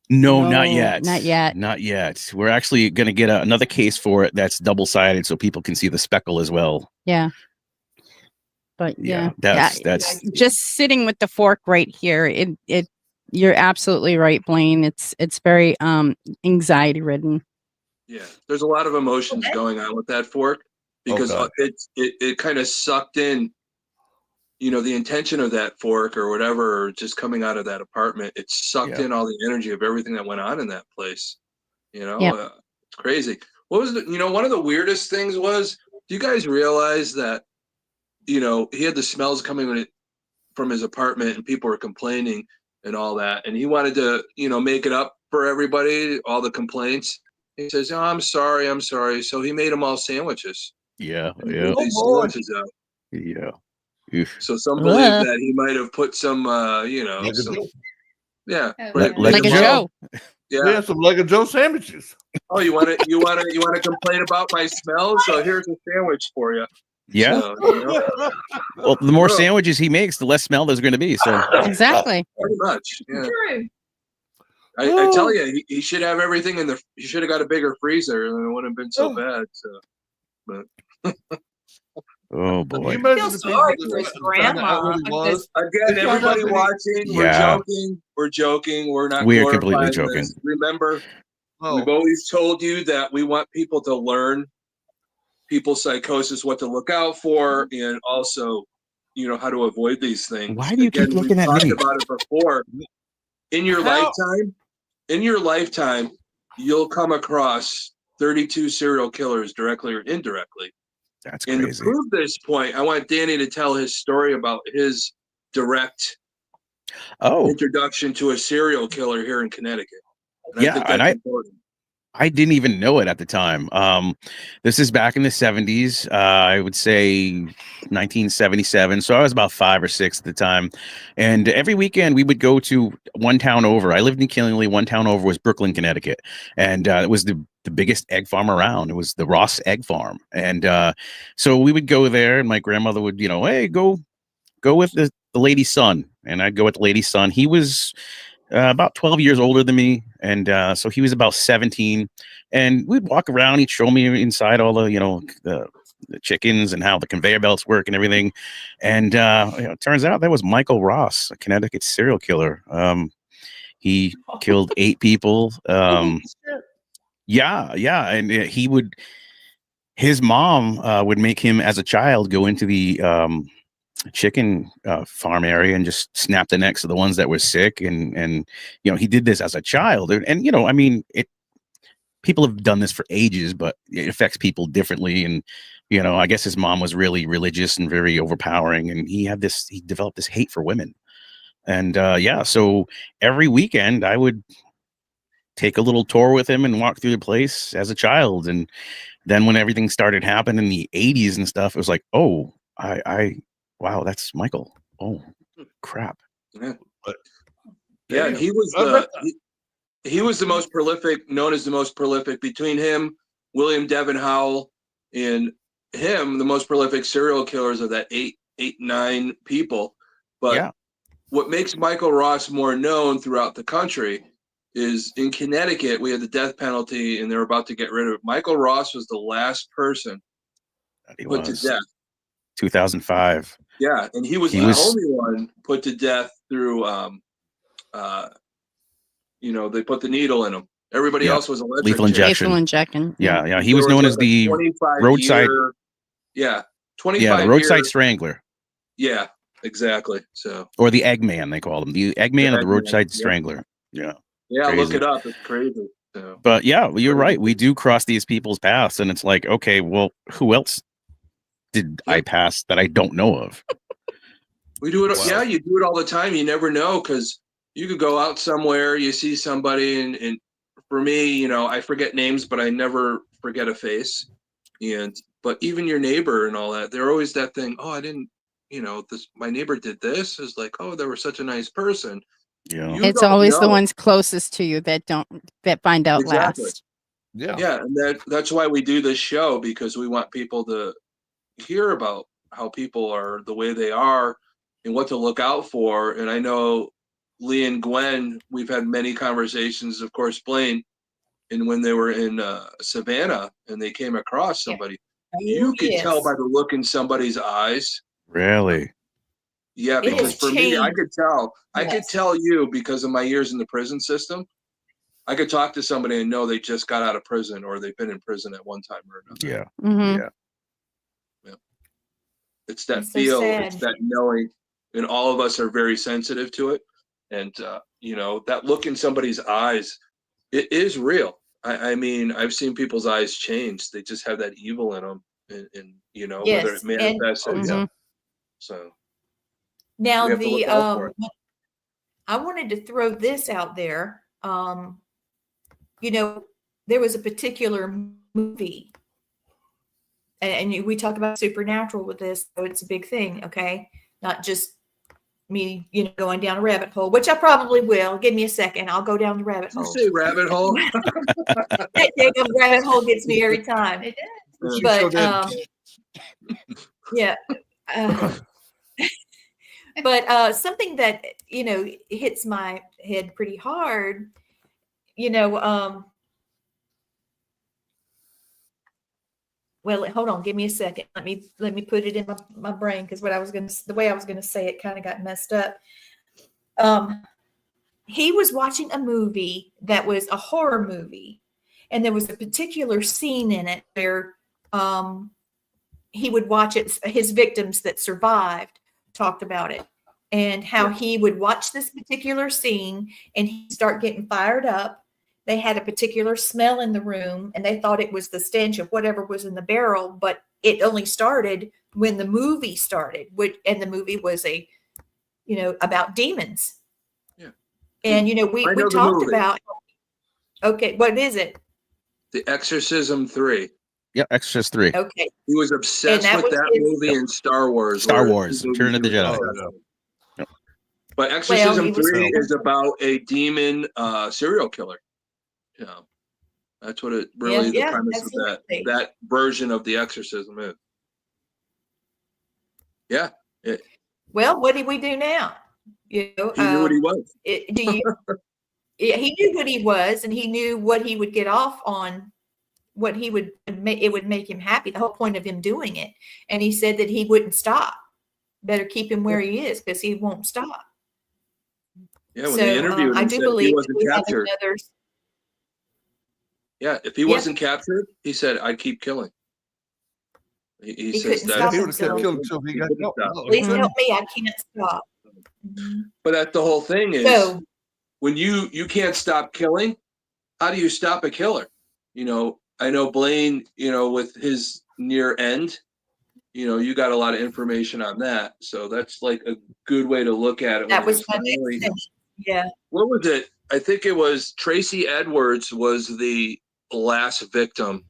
No, No, not yet. not yet. Not yet. We're actually going to get another case for it that's double-sided so people can see the speckle as well. Yeah. But yeah, That's just sitting with the fork right here. It you're absolutely right, Blaine. It's very anxiety ridden. Yeah, there's a lot of emotions going on with that fork, because Okay. it kind of sucked in, the intention of that fork or whatever, just coming out of that apartment. It sucked in all the energy of everything that went on in that place. It's crazy. What was one of the weirdest things was, do you guys realize that, he had the smells coming from his apartment, and people were complaining and all that, and he wanted to, make it up for everybody, all the complaints. He says, "Oh, I'm sorry, I'm sorry." So he made them all sandwiches. Yeah, And he yeah, put these Oh, boy. sandwiches out. yeah. Oof. So some believe Ugh. that he might have put some, Like a some, Joe. yeah, Oh, but yeah. made Like a them all- Joe. Yeah. We had some Leg of Joe sandwiches. Oh, you want to complain about my smell? So here's a sandwich for you. Yeah. So, you know, Well, the more Bro. sandwiches he makes, the less smell there's going to be. So Exactly. pretty much. Yeah. True. I tell you, he should have everything in the. He should have got a bigger freezer, and it wouldn't have been so bad. So, oh You boy. I imagine feel the sorry people for that his found out what he grandma. was. again, They found out everybody that he- watching, Yeah. we're joking, we're not. We are completely glorifying joking. this. Remember, we've Oh, always told you that we want people to learn people's psychosis, what to look out for, and also, how to avoid these things. Why do you keep looking we've at talked me? about it before. In your How? lifetime, you'll come across 32 serial killers directly or indirectly. That's And to crazy. prove this point, I want Danny to tell his story about his direct Oh, introduction to a serial killer here in Connecticut. And Yeah, I think and that's important. I didn't even know it at the time. This is back in the 70s. I would say 1977. So I was about 5 or 6 at the time. And every weekend we would go to one town over. I lived in Killingly. One town over was Brooklyn, Connecticut. And it was the biggest egg farm around. It was the Ross Egg Farm. And so we would go there, and my grandmother would, hey, go with the lady's son. And I'd go with the lady's son. He was about 12 years older than me, and so he was about 17, and we'd walk around. He'd show me inside all the the chickens and how the conveyor belts work and everything. And it turns out that was Michael Ross, a Connecticut serial killer. He killed 8 people. Yeah, and his mom would make him as a child go into the chicken farm area and just snap the necks of the ones that were sick, and he did this as a child, and I mean, people have done this for ages, but it affects people differently. And I guess his mom was really religious and very overpowering, and he developed this hate for women. And so every weekend I would take a little tour with him and walk through the place as a child. And then when everything started happening in the 80s and stuff, it was like, oh, wow, that's Michael. Oh, crap. Yeah. But- Yeah, and Damn. he was he was the most prolific, known as the most prolific. Between him, William Devin Howell, and him, the most prolific serial killers of that 9 people. But Yeah. what makes Michael Ross more known throughout the country is in Connecticut, we had the death penalty, and they're about to get rid of it. Michael Ross was the last person He put to was death. 2005. Yeah, and he was He the was- only one put to death through, they put the needle in him. Everybody Yeah. else was electric Lethal chair. injection. Lethal injection. Yeah. He was known as the 25 roadside- year, 25 yeah, the roadside year, strangler, yeah, exactly. So or the Eggman, they call him, the Eggman of the Eggman, roadside yeah. strangler. Yeah. yeah, Crazy. look it up. It's crazy. So But yeah, you're right. We do cross these people's paths, and it's like, okay, well, who else did I pass that I don't know of? we do it. Wow. Yeah, you do it all the time. You never know, because you could go out somewhere, you see somebody, and for me, I forget names, but I never forget a face. But even your neighbor and all that, they're always that thing. Oh, I didn't, my neighbor did this. Is like, oh, they were such a nice person. Yeah. You It's don't always the know. ones closest to you that find out Exactly. last. Yeah. Yeah, and that's why we do this show, because we want people to hear about how people are the way they are and what to look out for. And I know Lee and Gwen, we've had many conversations, of course, Blaine, and when they were in Savannah and they came across somebody, you could tell by the look in somebody's eyes. Really? Yeah, It because has for me, I changed. could tell. I could Yes. tell you because of my years in the prison system. I could talk to somebody and know they just got out of prison or they've been in prison at one time or another. Yeah. Mhm. Yeah. It's that It's so feel, sad. it's that knowing, and all of us are very sensitive to it. And that look in somebody's eyes, it is real. I mean, I've seen people's eyes change. They just have that evil in them, and whether Yes, it manifests. Oh, yeah. So Now we have to look out for it. I wanted to throw this out there. there was a particular movie, and we talk about supernatural with this, so it's a big thing, okay? Not just me, going down a rabbit hole, which I probably will. Give me a second. I'll go down the rabbit Did you hole. say rabbit hole? That damn rabbit hole gets me every time. It does. But yeah. But something that hits my head pretty hard, well, hold on, give me a second. Let me put it in my brain, because the way I was gonna say it kind of got messed up. He was watching a movie that was a horror movie, and there was a particular scene in it where he would watch it. His victims that survived talked about it, and how he would watch this particular scene and he'd start getting fired up. They had a particular smell in the room, and they thought it was the stench of whatever was in the barrel, but it only started when the movie started, and the movie was about demons. Yeah. And, we talked movie. about, okay, what is it? The Exorcism 3. Yeah, Exorcist 3. Okay. He was obsessed And that with was that his- movie and Star Wars. Star where Wars, his movies Return of the were Jedi. obsessed. Oh, Yep. But Exorcism he was- 3 is about a demon serial killer. Yeah. That's what it really, the Yeah, premise of absolutely. that version of the Exorcism is. Yeah. Well, what do we do now? He knew what he was. Do you? He knew what he was, and he knew what he would get off on, what he would it would make him happy. The whole point of him doing it, and he said that he wouldn't stop. Better keep him where he is, because he won't stop. Yeah, when they interviewed him, I he do said believe he that wasn't we have captured. another. Yeah, if he wasn't captured, he said, I'd keep killing. He He says couldn't that. stop he would have kept himself. killing until he got couldn't caught. stop. No, he Please couldn't. help me. I can't stop. Mhm. But that's the whole thing is, So when you can't stop killing, how do you stop a killer? I know Blaine, with his near end, you got a lot of information on that. So that's like a good way to look at it. that when was he my next finally- thing. Yeah. What was it? I think it was Tracy Edwards was the last victim.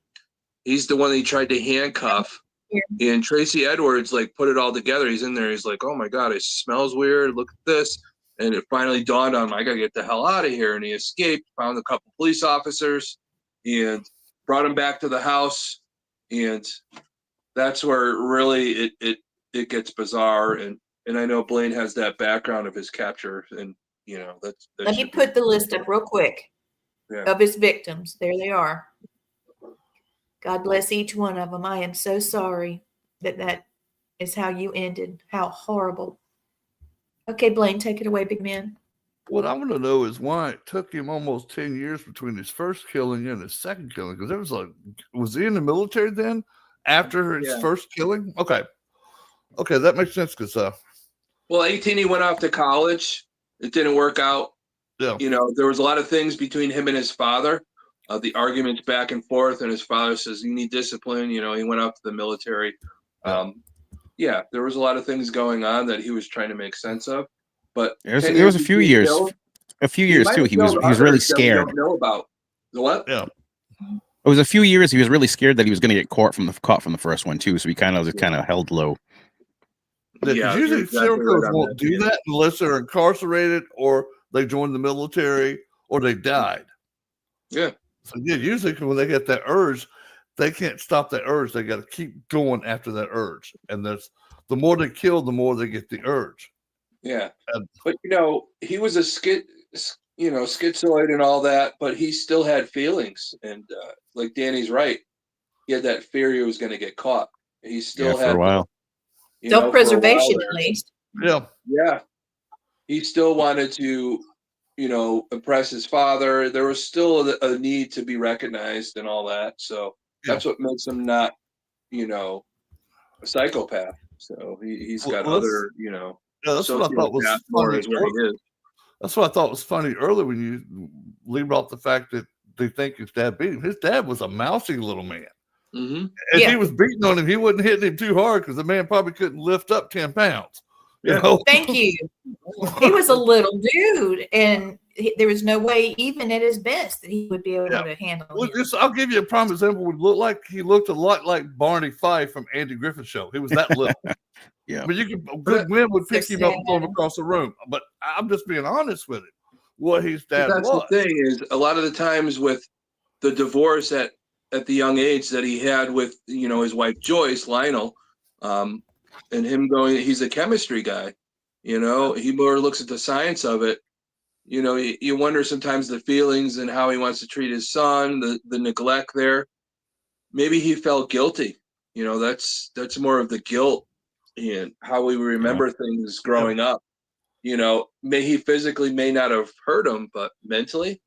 He's the one that he tried to handcuff. Yeah. And Tracy Edwards put it all together. He's in there. He's like, oh my God, it smells weird. Look at this. And it finally dawned on him, I got to get the hell out of here. And he escaped, found a couple police officers, and brought him back to the house. And that's where really it gets bizarre. And I know Blaine has that background of his capture. And, that's. Let me put the list up real quick of his victims. There they are. God bless each one of them. I am so sorry that is how you ended. How horrible. Okay, Blaine, take it away, big man. What I want to know is why it took him almost 10 years between his first killing and his second killing. Because there was he in the military then after his first killing? Okay, that makes sense. Because well, 18, he went off to college. It didn't work out. Yeah. There was a lot of things between him and his father. The arguments back and forth, and his father says, you need discipline. He went out to the military. There was a lot of things going on that he was trying to make sense of. But It was a few years. A few years too. He was really scared. Don't know about the what? Yeah. It was a few years. He was really scared that he was going to get caught from the first one too. So he kind of held low. Yeah, usually serial killers won't do that unless they're incarcerated or they joined the military or they died. Yeah. So usually when they get that urge, they can't stop that urge. They got to keep going after that urge. And the more they kill, the more they get the urge. Yeah. But he was a schizoid and all that, but he still had feelings. And like Danny's right, he had that fear he was going to get caught. He still had for a while. Self-preservation, at least. Yeah. Yeah. He still wanted to, impress his father. There was still a need to be recognized and all that. So that's what makes him not, a psychopath. So he's got other, that's what I thought was funny. That's what I thought was funny earlier when you leave off the fact that they think his dad beat him. His dad was a mousy little man. Mm-hmm. If he was beating on him, he wasn't hitting him too hard because the man probably couldn't lift up 10 pounds. Yeah. You know? Thank you. He was a little dude, and there was no way, even at his best, that he would be able to handle Well, him. I'll give you a prime example. He looked a lot like Barney Fife from Andy Griffith's show. He was that little. Yeah. But a good wind would pick him up and throw him sad. across the room. But I'm just being honest with it. What his dad That's was. the thing is, a lot of the times with the divorce at the young age that he had with, his wife Joyce, Lionel, and him he's a chemistry guy, he more looks at the science of it. You wonder sometimes the feelings and how he wants to treat his son, the neglect there. Maybe he felt guilty. That's more of the guilt and how we remember things growing up. He physically may not have hurt him, but mentally,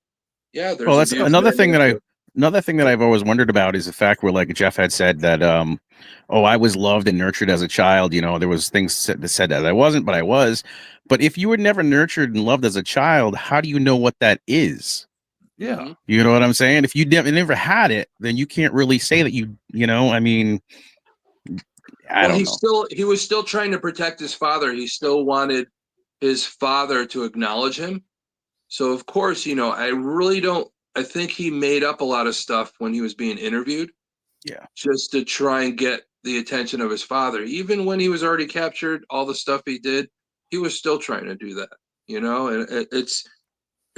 there's that's another thing that I've always wondered about is the fact where, like Jeff had said that, I was loved and nurtured as a child. There was things that said that I wasn't, but I was. But if you were never nurtured and loved as a child, how do you know what that is? Yeah. You know what I'm saying? If you never had it, then you can't really say that I mean, I don't know. He was still trying to protect his father. He still wanted his father to acknowledge him. So of course, I think he made up a lot of stuff when he was being interviewed. Yeah. Just to try and get the attention of his father. Even when he was already captured, all the stuff he did, he was still trying to do that, and it's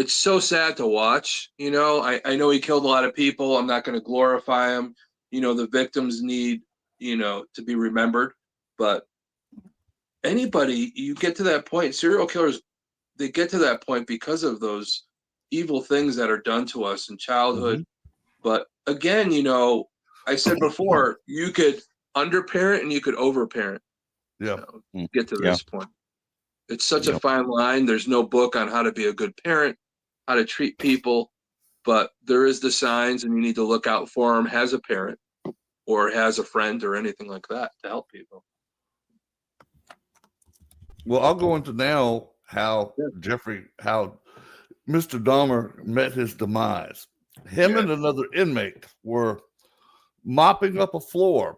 so sad to watch. I know he killed a lot of people. I'm not going to glorify him. The victims need, to be remembered, but anybody, you get to that point, serial killers, they get to that point because of those evil things that are done to us in childhood. Mm-hmm. But again, I said before, you could underparent and you could overparent. Yeah. Get to this point. It's such a fine line. There's no book on how to be a good parent, how to treat people, but there is the signs and you need to look out for them as a parent or as a friend or anything like that to help people. Well, I'll go into now how Mr. Dahmer met his demise. Him and another inmate were mopping up a floor,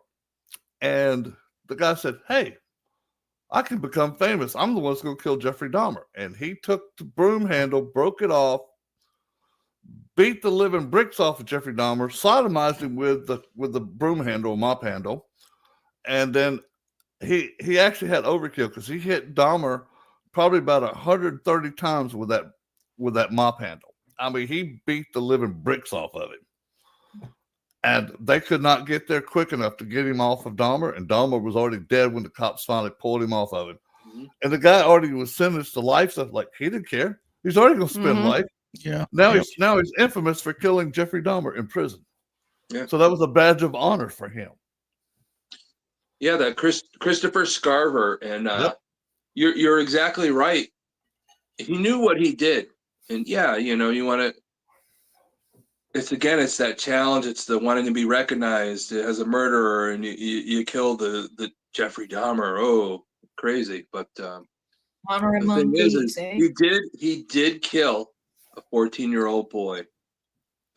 and the guy said, "Hey, I can become famous. I'm the one that's going to kill Jeffrey Dahmer." And he took the broom handle, broke it off, beat the living bricks off of Jeffrey Dahmer, sodomized him with the broom handle, mop handle, and then he actually had overkill because he hit Dahmer probably about 130 times with that mop handle. I mean, he beat the living bricks off of him. And they could not get there quick enough to get him off of Dahmer, and Dahmer was already dead when the cops finally pulled him off of him. Mm-hmm. And the guy already was sentenced to life, so like he didn't care. He's already going to spend life. Yeah. Now he's infamous for killing Jeffrey Dahmer in prison. Yeah. So that was a badge of honor for him. Yeah, that Christopher Scarver, and you're exactly right. He knew what he did, and you want to. It's that challenge. It's the wanting to be recognized as a murderer, and you kill the Jeffrey Dahmer. Oh, crazy! But honor the among thing thieves, he did kill a 14-year-old boy.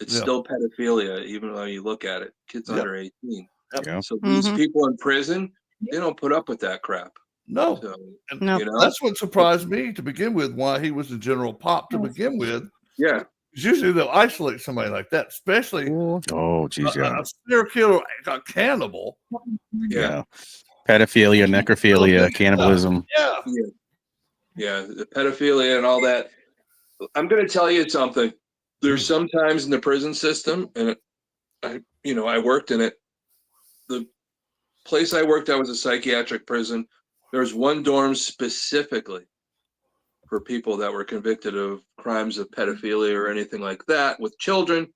It's still pedophilia, even though you look at it. Kids under 18. Yeah. So these people in prison, they don't put up with that crap. No. So, No. That's what surprised me to begin with, why he was the general pop to begin with. Yeah. Usually they'll isolate somebody like that, especially a serial killer, a cannibal. Yeah. Pedophilia, necrophilia, cannibalism. Yeah, the pedophilia and all that. I'm going to tell you something. There's sometimes in the prison system, and I worked in it. The place I worked at was a psychiatric prison. There's one dorm specifically for people that were convicted of crimes of pedophilia or anything like that with children.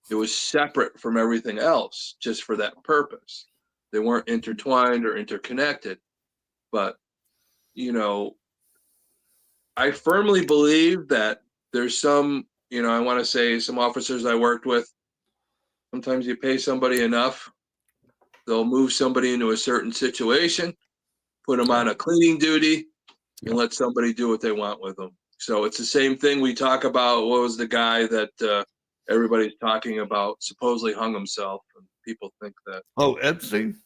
It was separate from everything else just for that purpose. They weren't intertwined or interconnected. But, I firmly believe that there's some, I want to say some officers I worked with, sometimes you pay somebody enough, they'll move somebody into a certain situation, put them on a cleaning duty, and let somebody do what they want with them. So it's the same thing we talk about. What was the guy that everybody's talking about supposedly hung himself, and people think that. Oh, Epstein?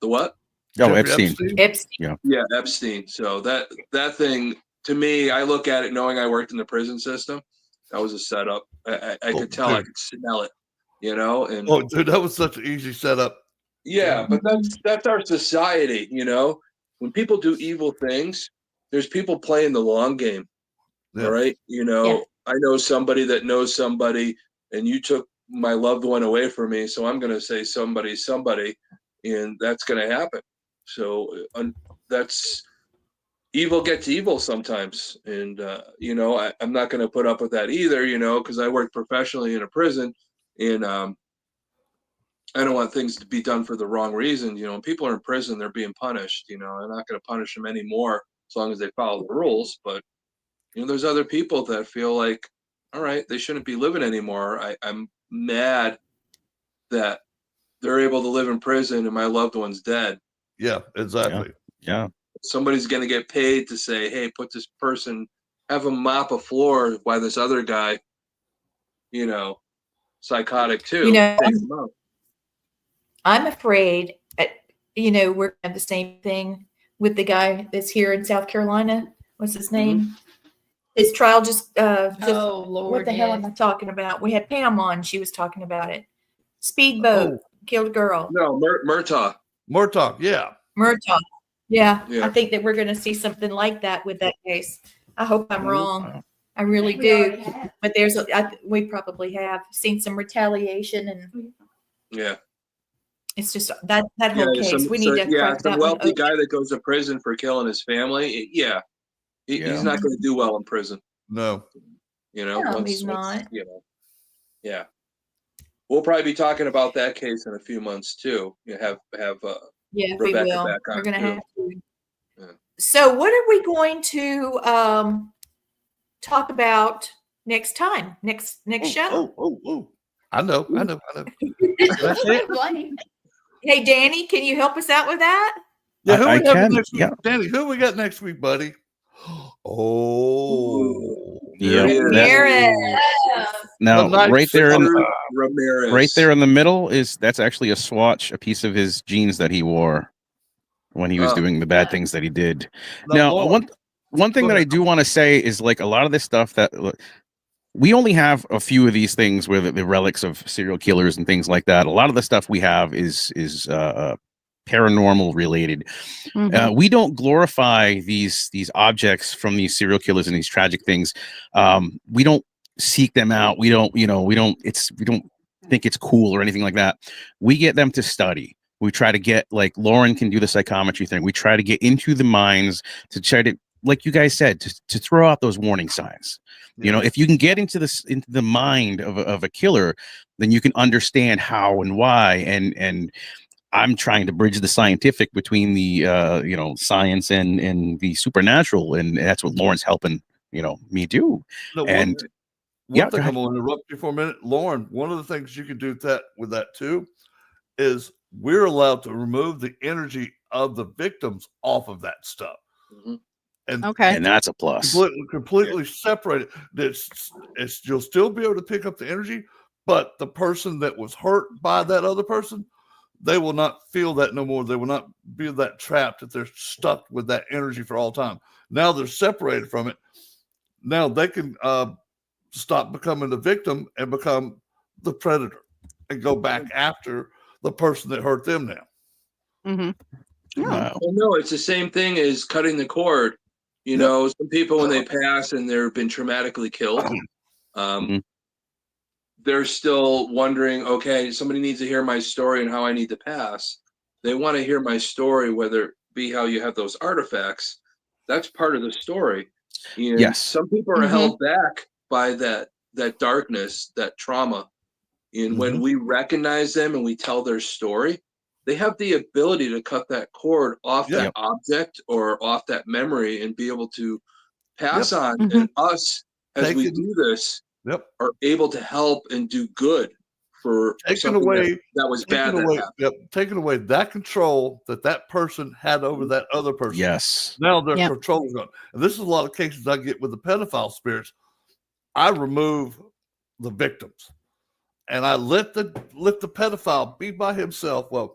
The what? Oh, Epstein. Epstein. Yeah, Epstein. So that thing, to me, I look at it knowing I worked in the prison system. That was a setup. I could tell, I dude. could smell it, you know. And Oh, dude, that was such an easy setup. yeah, but that's our society, you know. When people do evil things, there's people playing the long game. Yeah. All right, you know, Yeah. I know somebody that knows somebody, and you took my loved one away from me, so I'm going to say somebody, and that's going to happen. So that's evil gets evil sometimes, and you know, I'm not going to put up with that either, you know, because I worked professionally in a prison, and I don't want things to be done for the wrong reason. You know, when people are in prison, they're being punished. You know, I'm not going to punish them anymore as long as they follow the rules. But you know, there's other people that feel like, all right, they shouldn't be living anymore. I'm mad that they're able to live in prison and my loved one's dead. Yeah, exactly. Yeah. Somebody's going to get paid to say, hey, put this person, have them mop a floor while this other guy, you know, psychotic too. You know, takes them out. I'm afraid, you know, we're going to have the same thing with the guy that's here in South Carolina. What's his name? His trial just Oh Lord, what the hell am I talking about? We had Pam on. She was talking about it. Speedboat killed a girl. No, Murtaugh. Murtaugh, yeah. Murtaugh. Yeah, Yeah. I think that we're going to see something like that with that case. I hope I'm wrong. I really We already do. have. But we probably have seen some retaliation, and Yeah. it's just that whole case. We need to crack some that one wealthy open. guy that goes to prison for killing his family. He's not going to do well in prison. No. You know, No, he's not. You know, yeah. We'll probably be talking about that case in a few months too. You have Yeah, Rebecca we will. back on We're going to too. have to. Yeah. So, what are we going to talk about next time? Next show? Oh. I know. Blame. Hey, Danny, can you help us out with that? Yeah, who I we having can, next week? yeah. Danny, who we got next week, buddy? Oh. There he is. Ramirez. Now, The night right there, Richard Ramirez. right there in the middle that's actually a swatch, a piece of his jeans that he wore when he was doing the bad things that he did. Now, one thing that I do want to say is, like, a lot of this stuff that we only have a few of these things where the relics of serial killers and things like that. A lot of the stuff we have is paranormal related. We don't glorify these objects from these serial killers and these tragic things. We don't seek them out. We don't think it's cool or anything like that. We get them to study. We try to get, like Lauren can do the psychometry thing. We try to get into the minds to try to, like you guys said, to throw out those warning signs. You know, if you can get into the mind of a killer, then you can understand how and why. And I'm trying to bridge the scientific between the science and the supernatural, and that's what Lauren's helping me do. No, and one thing I'm going to interrupt you for a minute, Lauren. One of the things you can do with that too is we're allowed to remove the energy of the victims off of that stuff. Mm-hmm. And that's a plus. Completely separated. It's you'll still be able to pick up the energy, but the person that was hurt by that other person, they will not feel that no more. They will not be that trapped that they're stuck with that energy for all time. Now they're separated from it. Now they can stop becoming the victim and become the predator and go back after the person that hurt them now. Well, no, it's the same thing as cutting the cord. You know, some people, when they pass and they've been traumatically killed, they're still wondering, okay, somebody needs to hear my story and how I need to pass. They want to hear my story, whether it be how you have those artifacts. That's part of the story. And yes. Some people are held back by that darkness, that trauma. And when we recognize them and we tell their story, they have the ability to cut that cord off that object or off that memory and be able to pass on. And us, as we do this, are able to help and do good for something that was bad that happened. Taking away that control that person had over that other person. Yes. Now their control is gone. And this is a lot of cases I get with the pedophile spirits. I remove the victims and I let the pedophile be by himself. Well,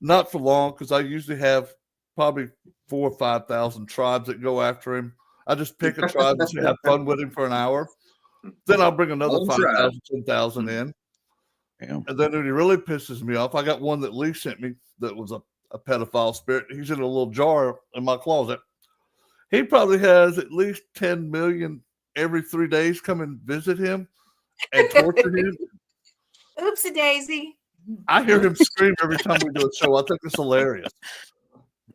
not for long, because I usually have probably 4,000 or 5,000 tribes that go after him I just pick a tribe and have fun with him for an hour. Then I'll bring another Don't try. 5,000, 10,000 in. Yeah. And then when he really pisses me off, I got one that Lee sent me that was a pedophile spirit. He's in a little jar in my closet. He probably has at least 10 million every 3 days come and visit him and torture him. Oopsie daisy. I hear him scream every time we do a show. I think it's hilarious.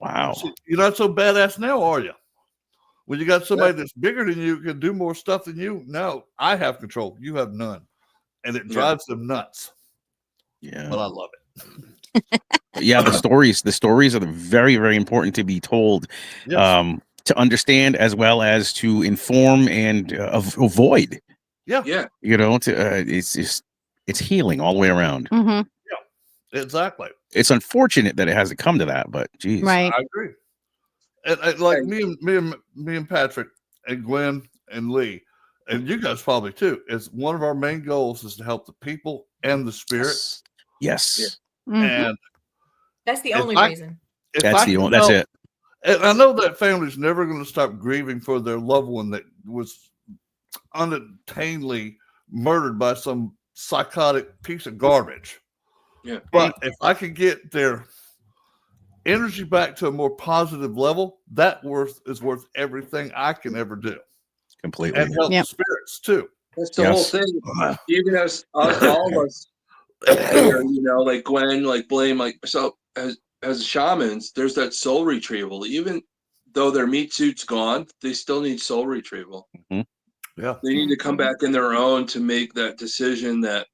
Wow. See, you're not so badass now, are you? When you got somebody that's bigger than you, can do more stuff than you. No, I have control. You have none. And it drives them nuts. Yeah. But I love it. Yeah, the stories are very, very important to be told, Yes. to understand as well as to inform and avoid. Yeah. Yeah. You know, it's healing all the way around. Hmm. Exactly. It's unfortunate that it hasn't come to that, but geez. Right. I agree. And like me and Patrick and Gwen and Lee, and you guys probably too, is one of our main goals is to help the people and the spirit. Yes. Mhm. And That's the If only I- reason. if That's I the can only. That's help- it. And I know that family's never going to stop grieving for their loved one that was unattainably murdered by some psychotic piece of garbage. Yeah. But if I could get their energy back to a more positive level, that is worth everything I can ever do. Completely. And help Yep. the spirits too. That's the whole Yes. thing. Even as all of us here, you know, like Gwen, like Blame, like so as shamans, there's that soul retrieval. Even though their meat suit's gone, they still need soul retrieval. Yeah. They need to come back in their own to make that decision that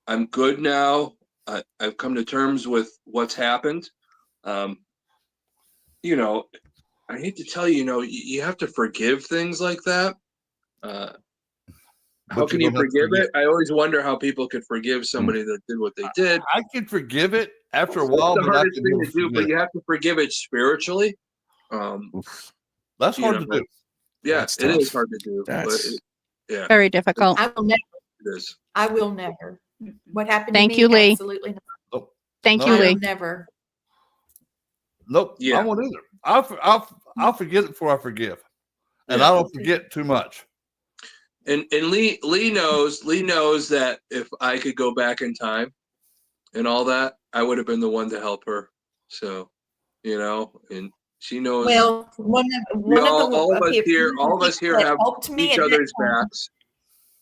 I'm good now. I've come to terms with what's happened. You know, I hate to tell you, you know, you have to forgive things like that. How But can you you don't have to forgive forget. it? I always wonder how people could forgive somebody that did what they did. I can forgive it after a That's while, the but I hardest can thing never to do, forget but it. you have to forgive it spiritually. That's you hard know, to do. Yeah, That's it is tough. hard to do. That's- Yeah, Very difficult. I will never. it is. I will never. What happened Thank to me? you, Lee. Absolutely not. Nope. Thank No, you, I will Lee. never. Nope. Yeah. I won't either. I'll forget it before I forgive. And Yeah. I don't forget too much. And Lee knows that if I could go back in time and all that, I would have been the one to help her. So, you know, and she knows. Well, one of all of us here that have helped me each at that other's time. backs.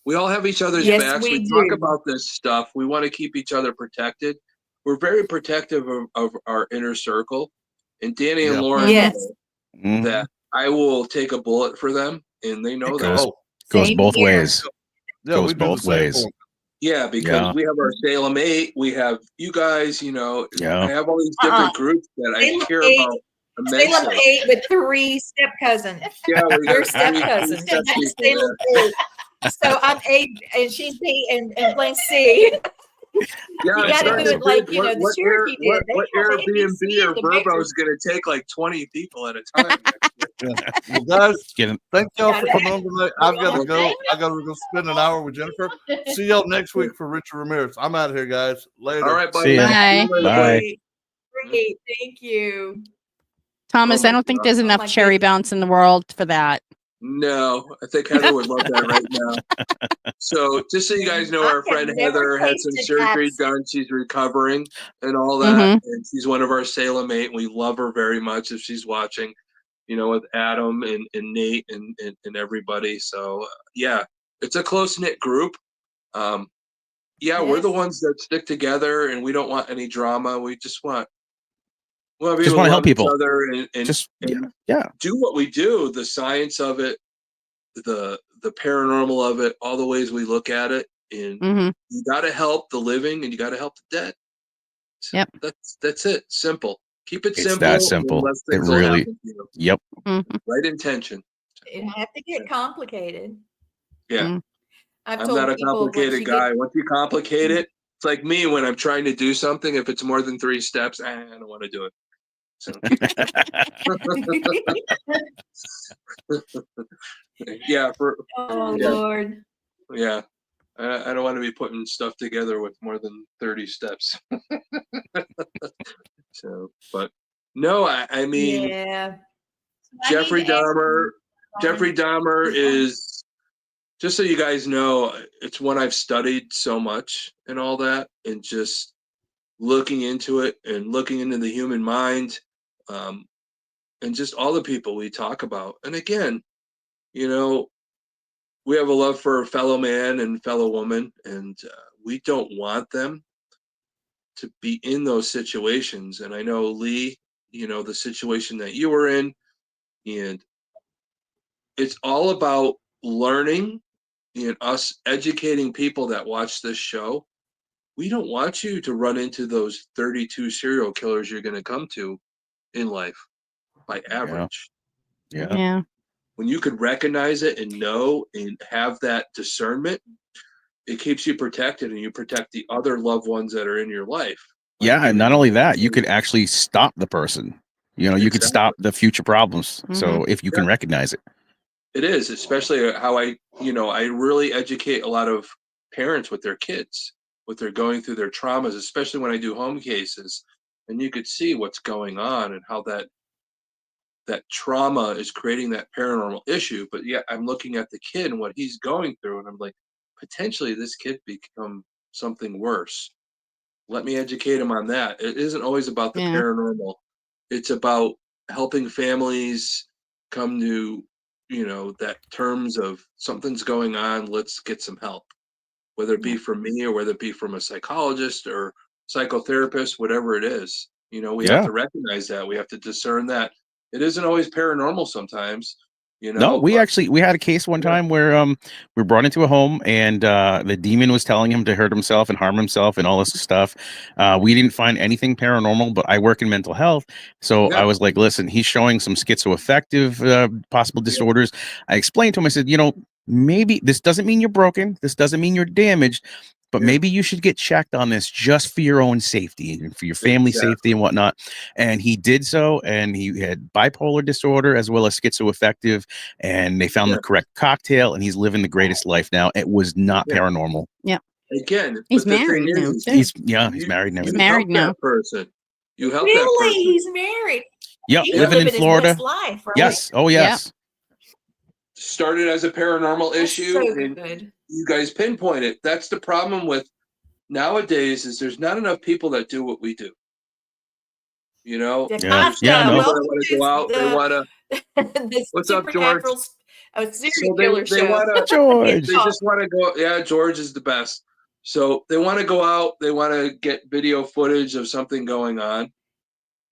We all have each other's Yes, backs. we We talk do. about this stuff. We want to keep each other protected. We're very protective of our inner circle. And Danny and Yeah. Lauren Yes. know Mhm. that I will take a bullet for them, and they know It that. goes- Oh, Goes Same both here. ways. yeah, Goes we do both the same ways. thing. Yeah, because Yeah. we have our Salem 8, we have you guys, you know, Yeah. I have all these different groups that I Salem care 8 about Salem immensely. 8 with 3 step cousins. Yeah, we Your got step three cousins. step That's people Salem there. 8. So I'm A and she's B and Blaine C. Yeah, You I'm gotta starting do to it like, think you know, the what Cherokee did. They have Airbnb ABC or in the Verbo bedroom. is going to take like 20 people at a time. Yeah. Well, guys, Get him. thank y'all for Gotta- coming on tonight. I've got to almost go. there. I got to go spend an hour with Jennifer. See y'all next week for Richard Ramirez. I'm out of here, guys. Later. All right, buddy. See ya. Bye. See you later, Bye. buddy. Great. Thank you. Thomas, Oh I my don't think God. there's Oh enough my cherry goodness. bounce in the world for that. No, I think Heather would love that right now. So, just so you guys know, I our have friend never Heather had some tasted surgery absinthe. done. She's recovering and all that. And she's one of our Salem 8. And we love her very much if she's watching, you know, with Adam and Nate and everybody. So, yeah, it's a close knit group. Yeah, we're the Yes. ones that stick together and we don't want any drama. We just want. Well, Just wanna help people. each other and Just yeah. do what we do, the science of it, the paranormal of it, all the ways we look at it, and Hmm. you got to help the living and you got to help the dead. So Yep. That's it. Simple. Keep it It's simple. that and simple. less It things will really- happen to you. Yep. Right intention. It have to get complicated. Yeah, I've I'm told not a people once complicated you guy. Once you complicate it, it's like me when I'm trying to do something. If it's more than 3 steps, I don't want to do it. So, yeah, Oh Yeah. Lord. yeah. I don't want to be putting stuff together with more than 30 steps. So, but no, I mean, So I need Jeffrey to ask Dahmer, Jeffrey Dahmer is, just so you guys know, it's one I've studied so much and all that, and just looking into it and looking into the human mind, and just all the people we talk about. And again, you know, we have a love for fellow man and fellow woman, and we don't want them to be in those situations. And I know, Lee, you know, the situation that you were in, and it's all about learning and us educating people that watch this show. We don't want you to run into those 32 serial killers you're going to come to in life by average. Yeah. Yeah. When you could recognize it and know and have that discernment, it keeps you protected, and you protect the other loved ones that are in your life. Yeah, and not only that, you could actually stop the person. You know, you could Exactly. stop the future problems. Mm-hmm. So if you can recognize it. It is, especially how I really educate a lot of parents with their kids, what they're going through, their traumas, especially when I do home cases, and you could see what's going on and how that trauma is creating that paranormal issue. But yet I'm looking at the kid and what he's going through, and I'm like, potentially this kid become something worse. Let me educate him on that. It isn't always about the paranormal. It's about helping families come to, that terms of something's going on, let's get some help. Whether it be from me or whether it be from a psychologist or psychotherapist, whatever it is. We have to recognize that. We have to discern that. It isn't always paranormal sometimes. No, we had a case one time where we were brought into a home, and the demon was telling him to hurt himself and harm himself and all this stuff. We didn't find anything paranormal, but I work in mental health, so I was like, listen, he's showing some schizoaffective possible disorders. I explained to him, I said, maybe this doesn't mean you're broken, this doesn't mean you're damaged, but maybe you should get checked on this just for your own safety and for your family safety and whatnot. And he did so, and he had bipolar disorder as well as schizoaffective, and they found the correct cocktail, and he's living the greatest life now. It was not paranormal. Yeah. Again, he's married now. He's married now. He's married now. That person. You help really? that person. He's married. Yep, He's living in his Florida. best life, right? Yes. Oh, yes. Started as a paranormal That's issue, so and good. you guys pinpoint it. That's the problem with nowadays, is there's not enough people that do what we do. DaCosta, no. welcome want to to go out. They want to. the What's up, George? Serial killer they show. want to. George. They just want to go. Yeah, George is the best. So they want to go out. They want to get video footage of something going on.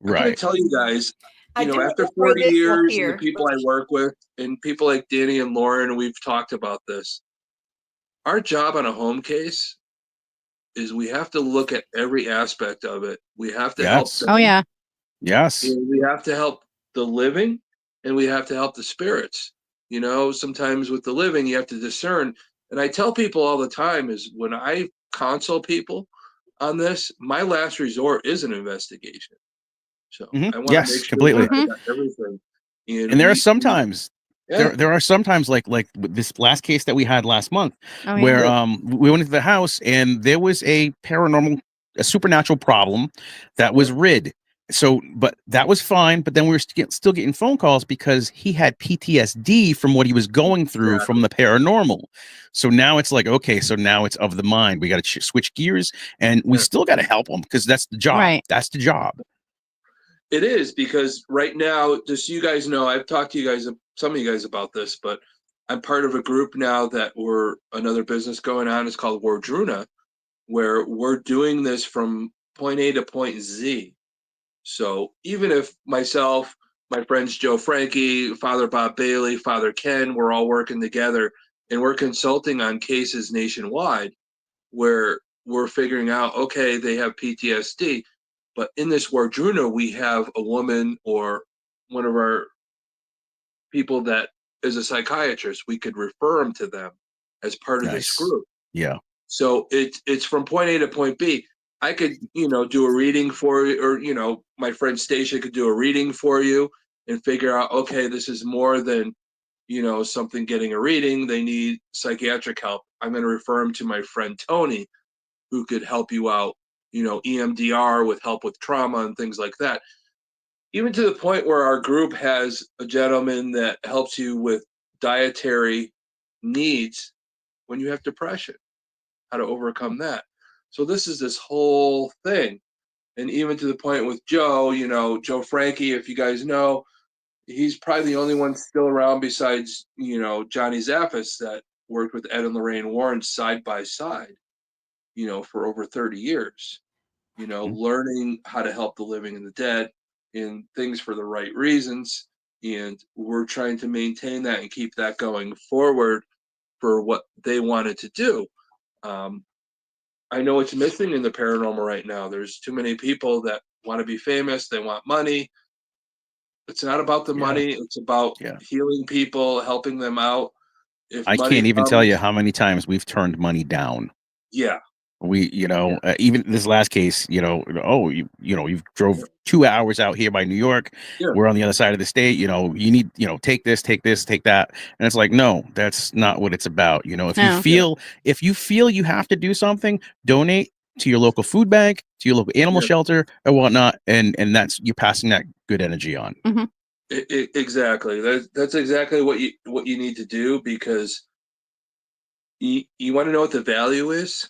I'm going to tell you guys, after 40 years, and the people I work with, and people like Danny and Lauren, we've talked about this. Our job on a home case is we have to look at every aspect of it. We have to help them. Oh, yeah. Yes. And we have to help the living, and we have to help the spirits. Sometimes with the living, you have to discern. And I tell people all the time is when I consult people on this, my last resort is an investigation. So I want to make sure completely. that I got everything. And there are sometimes there are sometimes like this last case that we had last month where we went into the house and there was a supernatural problem that was rid. So, but that was fine. But then we were still getting phone calls because he had PTSD from what he was going through from the paranormal. So now it's like, okay, so now it's of the mind. We got to switch gears, and we still got to help him because that's the job. Right. That's the job. It is, because right now, just so you guys know, I've talked to you guys, some of you guys about this, but I'm part of a group now that we're another business going on. It's called Wardruna, where we're doing this from point A to point Z. So even if myself, my friends Joe Frankie, Father Bob Bailey, Father Ken, we're all working together and we're consulting on cases nationwide where we're figuring out, okay, they have PTSD. But in this Wardruna, we have a woman or one of our people that is a psychiatrist. We could refer them to them as part of this group. Yeah. So it's from point A to point B. I could, do a reading for you, or, my friend Stacia could do a reading for you and figure out, okay, this is more than, something getting a reading. They need psychiatric help. I'm going to refer them to my friend Tony, who could help you out. EMDR with help with trauma and things like that. Even to the point where our group has a gentleman that helps you with dietary needs when you have depression, how to overcome that. So this is this whole thing. And even to the point with Joe, Joe Frankie, if you guys know, he's probably the only one still around besides, Johnny Zaffis that worked with Ed and Lorraine Warren side by side, for over 30 years, learning how to help the living and the dead and things for the right reasons. And we're trying to maintain that and keep that going forward for what they wanted to do. I know it's missing in the paranormal right now. There's too many people that want to be famous. They want money. It's not about the money. It's about healing people, helping them out. If I money can't even comes, tell you how many times we've turned money down. Yeah. We, even this last case, you drove 2 hours out here by New York. Yeah. We're on the other side of the state. You need, take this, take that. And it's like, no, that's not what it's about. If you feel you have to do something, donate to your local food bank, to your local animal shelter or whatnot. And that's, you're passing that good energy on. Mm-hmm. Exactly. That's exactly what you need to do, because you want to know what the value is.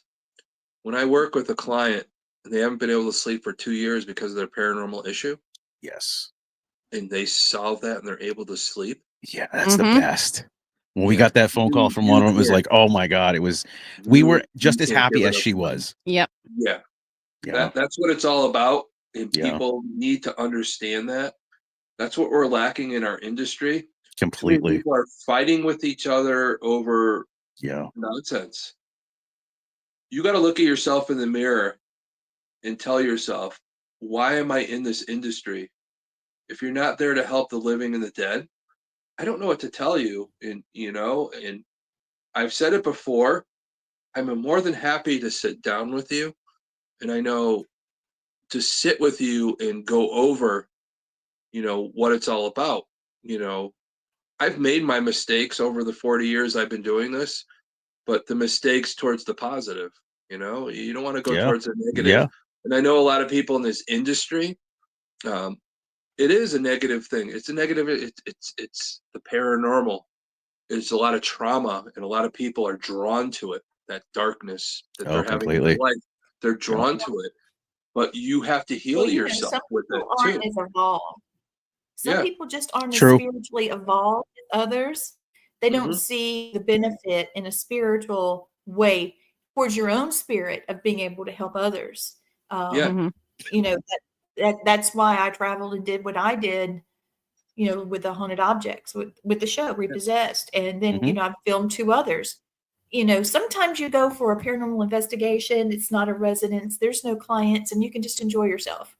When I work with a client and they haven't been able to sleep for 2 years because of their paranormal issue. Yes. And they solve that and they're able to sleep. Yeah, that's the best. When we got that phone call from one of them, it was can't. like, oh my God, we were just as can't happy give it as up she for them. was. Yep. Yeah. Yeah. That's what it's all about. And people need to understand that. That's what we're lacking in our industry. Completely. People are fighting with each other over nonsense. You got to look at yourself in the mirror and tell yourself, why am I in this industry? If you're not there to help the living and the dead, I don't know what to tell you. And, and I've said it before, I'm more than happy to sit down with you. And I know to sit with you and go over, what it's all about. I've made my mistakes over the 40 years I've been doing this, but the mistakes towards the positive, you don't want to go towards the negative. Yeah. And I know a lot of people in this industry, it is a negative thing. It's a negative. It's the paranormal. It's a lot of trauma, and a lot of people are drawn to it. That darkness that they're having in their life, they're drawn to it. But you have to heal yourself some with it people too. aren't as evolved. Some people just aren't as True. spiritually evolved as others. They don't see the benefit in a spiritual way towards your own spirit of being able to help others. That's why I traveled and did what I did, with the haunted objects, with the show Repossessed. And then, I've filmed 2 others. Sometimes you go for a paranormal investigation. It's not a residence. There's no clients and you can just enjoy yourself.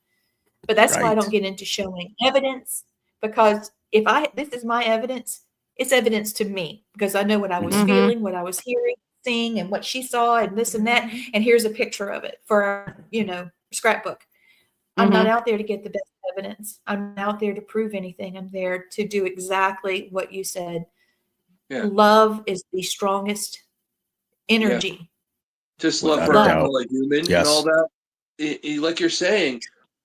But that's why I don't get into showing evidence, because this is my evidence, it's evidence to me, because I know what I was feeling, what I was hearing, seeing, and what she saw, and this and that. And here's a picture of it for, scrapbook. I'm not out there to get the best evidence. I'm not out there to prove anything. I'm there to do exactly what you said. Yeah. Love is the strongest energy. Yeah. Just love for a fellow human and all that. Like you're saying,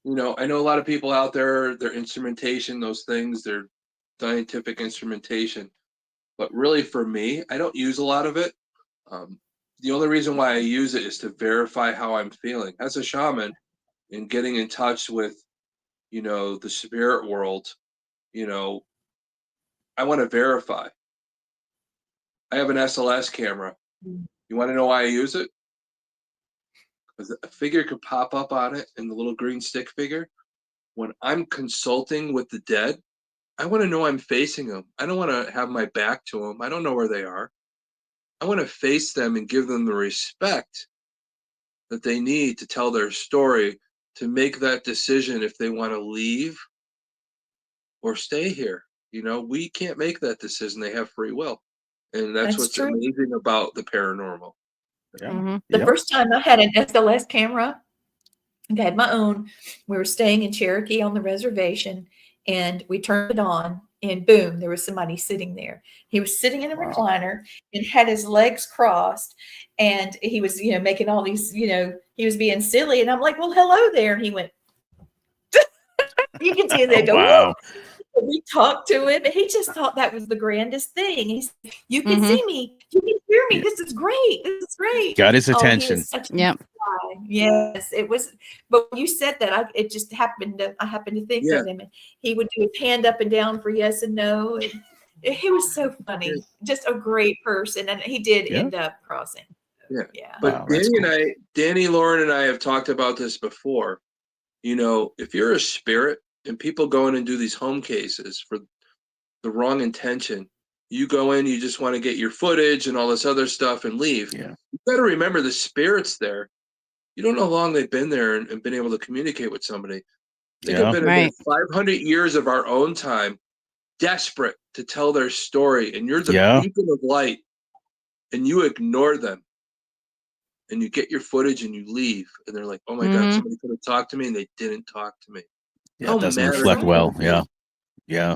I know a lot of people out there, their instrumentation, those things, their scientific instrumentation. But really for me, I don't use a lot of it. The only reason why I use it is to verify how I'm feeling. As a shaman and getting in touch with, the spirit world, I want to verify. I have an SLS camera. You want to know why I use it? Because a figure could pop up on it, and the little green stick figure. When I'm consulting with the dead, I want to know I'm facing them. I don't want to have my back to them. I don't know where they are. I want to face them and give them the respect that they need to tell their story, to make that decision if they want to leave or stay here. We can't make that decision. They have free will. And that's what's true. Amazing about the paranormal. Yeah. The first time I had an SLS camera, I had my own. We were staying in Cherokee on the reservation, and we turned it on, and boom, there was somebody sitting there. He was sitting in a recliner and had his legs crossed, and he was, making all these, he was being silly, and I'm like, well, hello there. And he went, you can see they go, wow. we talked to him, and he just thought that was the grandest thing. He said, "You can Mhm. see me, you can hear me. This is great. This is great." Got his Oh, he attention. is such a Yep. guy. Yes, it was. But when you said that, it just happened. I happened to think Yeah. of him, and he would do his hand up and down for yes and no, and he was so funny. Just a great person, and he did Yeah. end up crossing. Yeah. Yeah. But Wow, that's Danny, Lauren, and I have talked about this before. You know, if you're a spirit and people go in and do these home cases for the wrong intention, you go in, you just want to get your footage and all this other stuff and leave. Yeah. You got to remember the spirits there. You don't know how long they've been there and been able to communicate with somebody. They could Yeah. have been Right. there 500 years of our own time, desperate to tell their story, and you're the Yeah. beacon of light, and you ignore them. And you get your footage and you leave, and they're like, "Oh my God, Mhm. somebody could have talked to me, and they didn't talk to me." Yeah, How it doesn't mad reflect are you? well. Yeah. Yeah.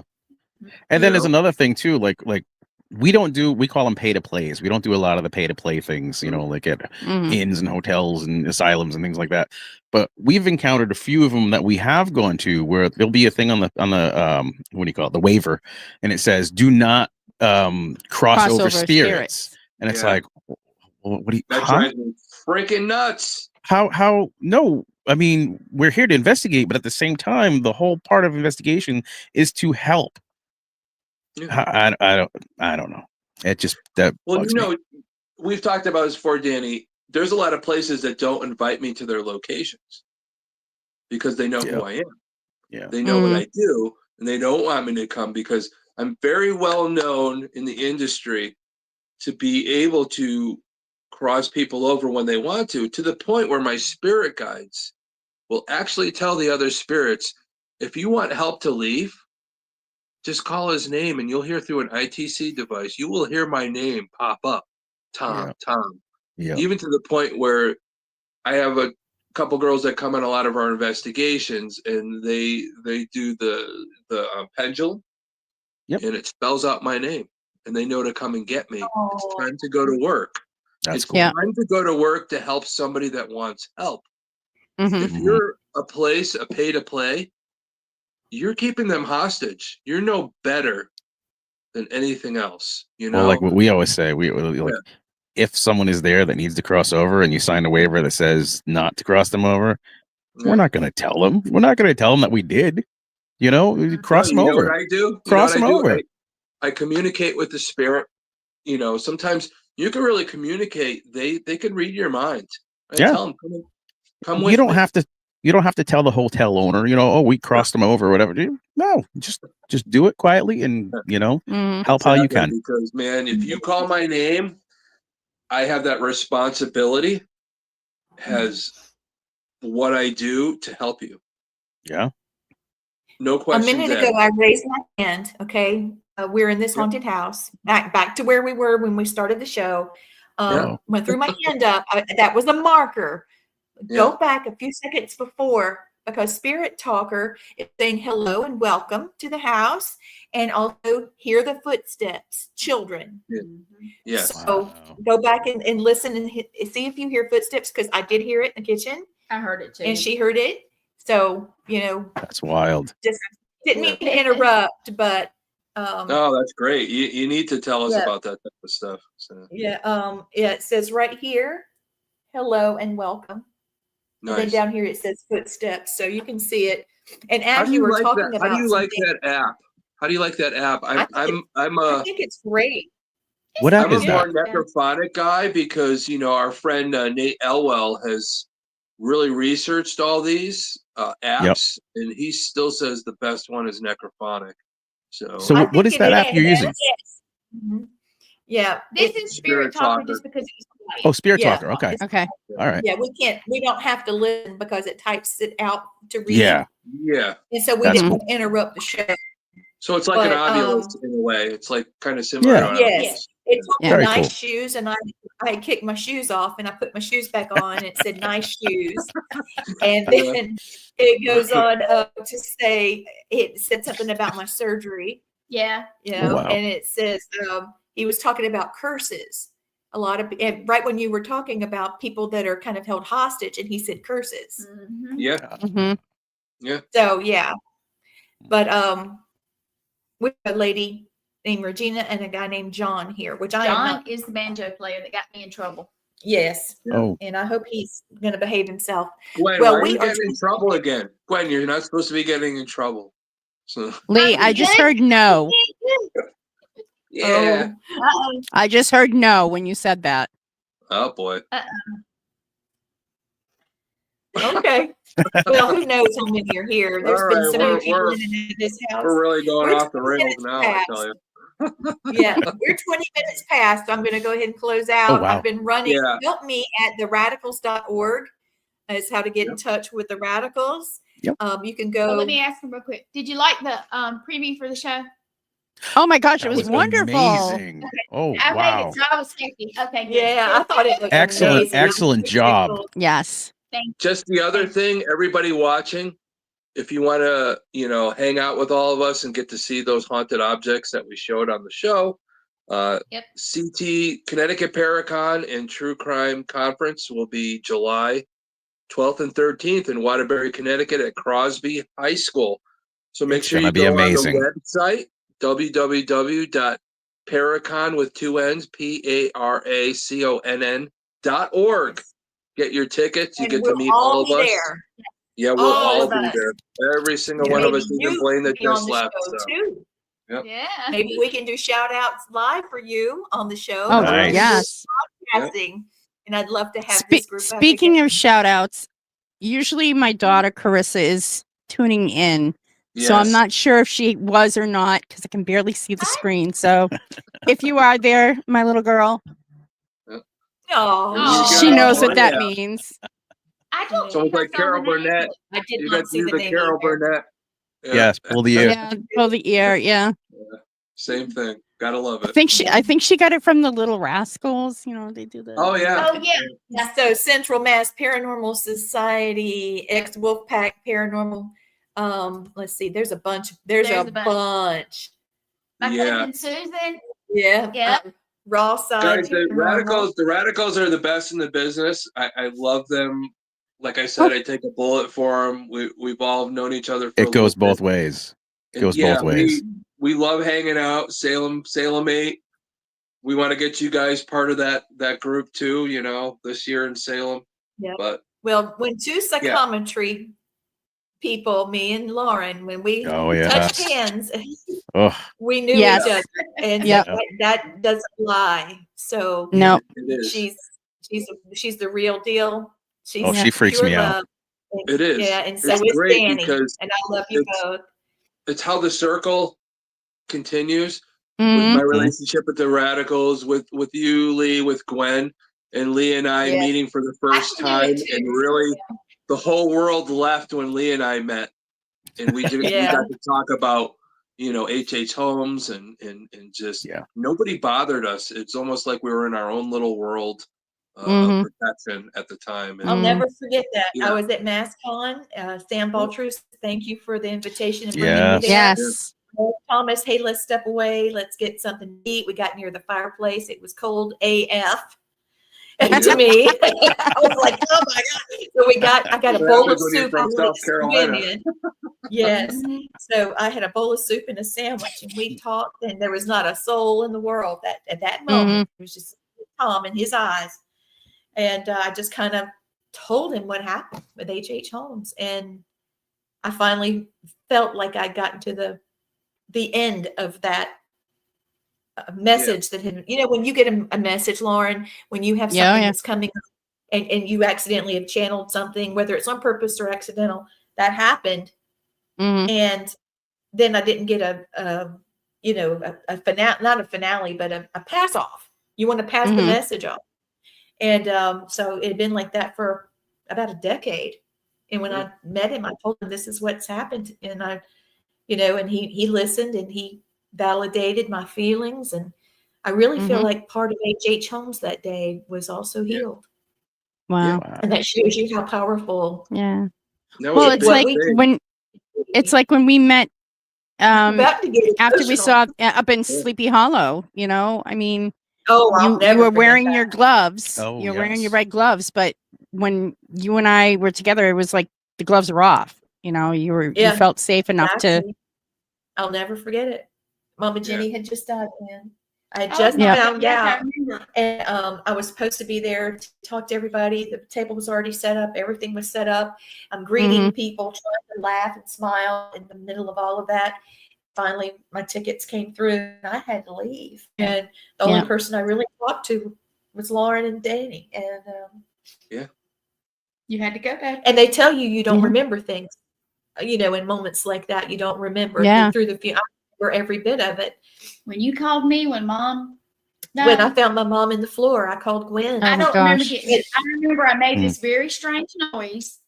And You then there's know? another thing too, like we call them pay to plays. We don't do a lot of the pay to play things, you know, like at Mhm. inns and hotels and asylums and things like that. But we've encountered a few of them that we have gone to where there'll be a thing on the what do you call it, the waiver, and it says do not cross over spirits. And it's Yeah. like, well, what do you? That Huh? drives me freaking nuts. How? No, I mean we're here to investigate, but at the same time, the whole part of investigation is to help. Yeah. I don't know. It just that Well, bugs you me. know, we've talked about this before, Danny. There's a lot of places that don't invite me to their locations because they know who I am. Yeah. They know what I do, and they don't want me to come because I'm very well known in the industry to be able to cross people over when they want to the point where my spirit guides will actually tell the other spirits, if you want help to leave, just call his name and you'll hear through an ITC device, you will hear my name pop up. Tom. Yeah. Even to the point where I have a couple girls that come on a lot of our investigations, and they do the pendulum, Yep. and it spells out my name, and they know to come and get me. Oh. It's time to go to work. That's It's cool. Yeah. time to go to work to help somebody that wants help. Mhm. If you're a pay to play, you're keeping them hostage. You're no better than anything else. You Well, know. like what we always say, we like if someone is there that needs to cross over and you sign a waiver that says not to cross them over, we're not going to tell them. We're not going to tell them that we did. You know, we cross them You know over. what I do? You know Cross what them I do? over. I communicate with the spirit. You know, sometimes you can really communicate. They can read your mind. I Yeah. tell them, come with You don't me. have to. You don't have to tell the hotel owner. You know, oh, we crossed them over or whatever. No, just do it quietly and help how you can. Because man, if you call my name, I have that responsibility. Has what I do to help you. Yeah. No A questions minute asked. ago, I raised my hand. Okay, we're in this haunted house. Back to where we were when we started the show. Went through my hand up. That was a marker. Go back a few seconds before, because Spirit Talker is saying hello and welcome to the house, and also hear the footsteps, children. Yes. So go back and listen and see if you hear footsteps, because I did hear it in the kitchen. I heard it too. And she heard it. So, that's wild. Just didn't mean to interrupt, but oh, that's great. You need to tell us about that type of stuff. So. It says right here, hello and welcome. Nice. And then down here it says footsteps, so you can see it. And How as do you were like talking that? about, How do you like that app? How do you like that app? I think it's great. What app I'm is a that? more necrophonic guy because our friend Nate Elwell has really researched all these apps, and he still says the best one is necrophonic. So what is that app you're using? Mm-hmm. Yeah, this is Spirit Talker just because it's white. Oh, Spirit Talker. Okay. Okay. All right. Yeah, we don't have to listen because it types it out to read. Yeah. And so we didn't interrupt the show. So it's like an Ovilus in a way. It's like kind of similar to an Yes. It told me Very nice cool. shoes, and I had kicked my shoes off, and I put my shoes back on, and it said nice shoes. And then it goes on to say, it said something about my surgery. Yeah. Wow. And it says he was talking about curses. A lot of, and right when you were talking about people that are kind of held hostage, and he said curses. Mm-hmm. Yeah. Mhm. Yeah. So yeah, but with a lady named Regina and a guy named John here, which I am John not. is the banjo player that got me in trouble. Yes. Oh, And I hope he's going to behave himself. Gwen, Well, why are we you are getting in trouble again? Gwen, you're not supposed to be getting in trouble. So Lee, I just heard no. yeah. Uh-oh. I just heard no when you said that. Oh boy. Okay. Well, who knows how many are here? There's All been right, so many we're- people we're- in and out of this house. We're really going We're off the 20 rails minutes now, I tell you. Yeah, we're 20 minutes past. I'm going to go ahead and close out. wow. I've been running. Yeah. Help me at theradicals.org is how to get in touch with the Radikals. Yep. You can Oh, go. let me ask them real quick. Did you like the preview for the show? Oh my gosh, it that was wonderful. amazing. Oh, I wow. made it, so I was skeptic. Okay, good. Yeah, I thought it looked Excellent, amazing. excellent job. Yes. Just the other thing, everybody watching, if you want to, hang out with all of us and get to see those haunted objects that we showed on the show, Yep. CT Connecticut Paracon and True Crime Conference will be July 12th and 13th in Waterbury, Connecticut at Crosby High School. So make It's sure gonna you be go amazing. on the website, www.paracon with two N's, PARACONN.org. Get your tickets. You And get we'll to meet all of be us. there. Yeah, we'll All all of be us. there. Every single Yeah. one of Maybe us, even you Blaine that can be on just the left. show So. too. Yeah. Maybe we can do shout outs live for you on the show. Oh, Nice. yes. Podcasting. And I'd love to have this group back Speaking again. of shout outs, usually my daughter Carissa is tuning in. So I'm Yes. not sure if she was or not because I can barely see the screen. So if you are there, my little girl, Oh, she go. knows what that Yeah. means. I don't So think it's like I saw Carol the name. Burnett. I did You not got to see do the the name Carol either. Burnett. Yeah. Yes, pull the ear. Yeah, pull the ear. Yeah, Same thing. Gotta love I it. think she got it from the Little Rascals. You know, they do the. Oh yeah. Oh, yeah. Yeah, so Central Mass Paranormal Society, ex Wolfpack Paranormal. Let's see, there's a bunch. There's a bunch. My Yeah. cousin Susan. Yeah. Yeah. Raw side. Guys, the radicals are the best in the business. I love them. Like I said, I take a bullet for them. We've all known each other. For It goes both ways. It goes both ways. We love hanging out. Salem 8. We want to get you guys part of that group too. This year in Salem. Yeah. But well, when two psychometry people, me and Lauren, when we touched hands, we knew Yes. each other, and Yep. that doesn't lie. So No. it is. she's the real deal. She's She freaks me out. love. And, It is. yeah, and so It's it's great Danny, because and I love you both. It's how the circle continues. Mhm. With my relationship with the Radikals, with you, Lee, with Gwen, and Lee and I meeting for the first I can do time, it too. and really the whole world left when Lee and I met, and we we got to talk about H.H. Holmes and just nobody bothered us. It's almost like we were in our own little world of protection at the time. And, I'll never forget that. Yeah. I was at MassCon. Sam Baltrus, thank you for the invitation and bringing Yes. me there. Yes. Thomas, hey, let's step away. Let's get something to eat. We got near the fireplace. It was cold AF. And to me, I was like, oh my God. So I got a bowl of soup. from South Carolina. Yes. So I had a bowl of soup and a sandwich, and we talked, and there was not a soul in the world that at that moment. It was just Tom in his eyes. And I just kind of told him what happened with H.H. Holmes. And I finally felt like I'd gotten to the end of that message that had, when you get a message, Lauren, when you have something that's coming up and you accidentally have channeled something, whether it's on purpose or accidental, that happened. And then I didn't get a finale, not a finale, but a pass off. You want to pass the message off. And so it had been like that for about a decade. And when I met him, I told him this is what's happened. And and he listened and he validated my feelings. And I really feel like part of H.H. Holmes that day was also healed. Wow. And that shows you how powerful. Yeah. Well, it's like when we met after we saw up in Sleepy Hollow, I mean, you were wearing your gloves. You're wearing your red gloves, but when you and I were together, it was like the gloves were off. You felt safe enough to. I'll never forget it. Mama Jenny had just died then. I had Oh, just yeah. found yes, I out. remember. And I was supposed to be there to talk to everybody. The table was already set up. Everything was set up. I'm greeting people, trying to laugh and smile in the middle of all of that. Finally, my tickets came through and I had to leave. And the only person I really talked to was Lauren and Danny. And You had to go back. and they tell you don't remember things. You know, in moments like that, you don't remember. Through the I remember every bit of it. When you called me, when Mom died, When I found my mom in the floor, I called Gwen. I don't remember getting it. I remember I made Mm. this very strange noise,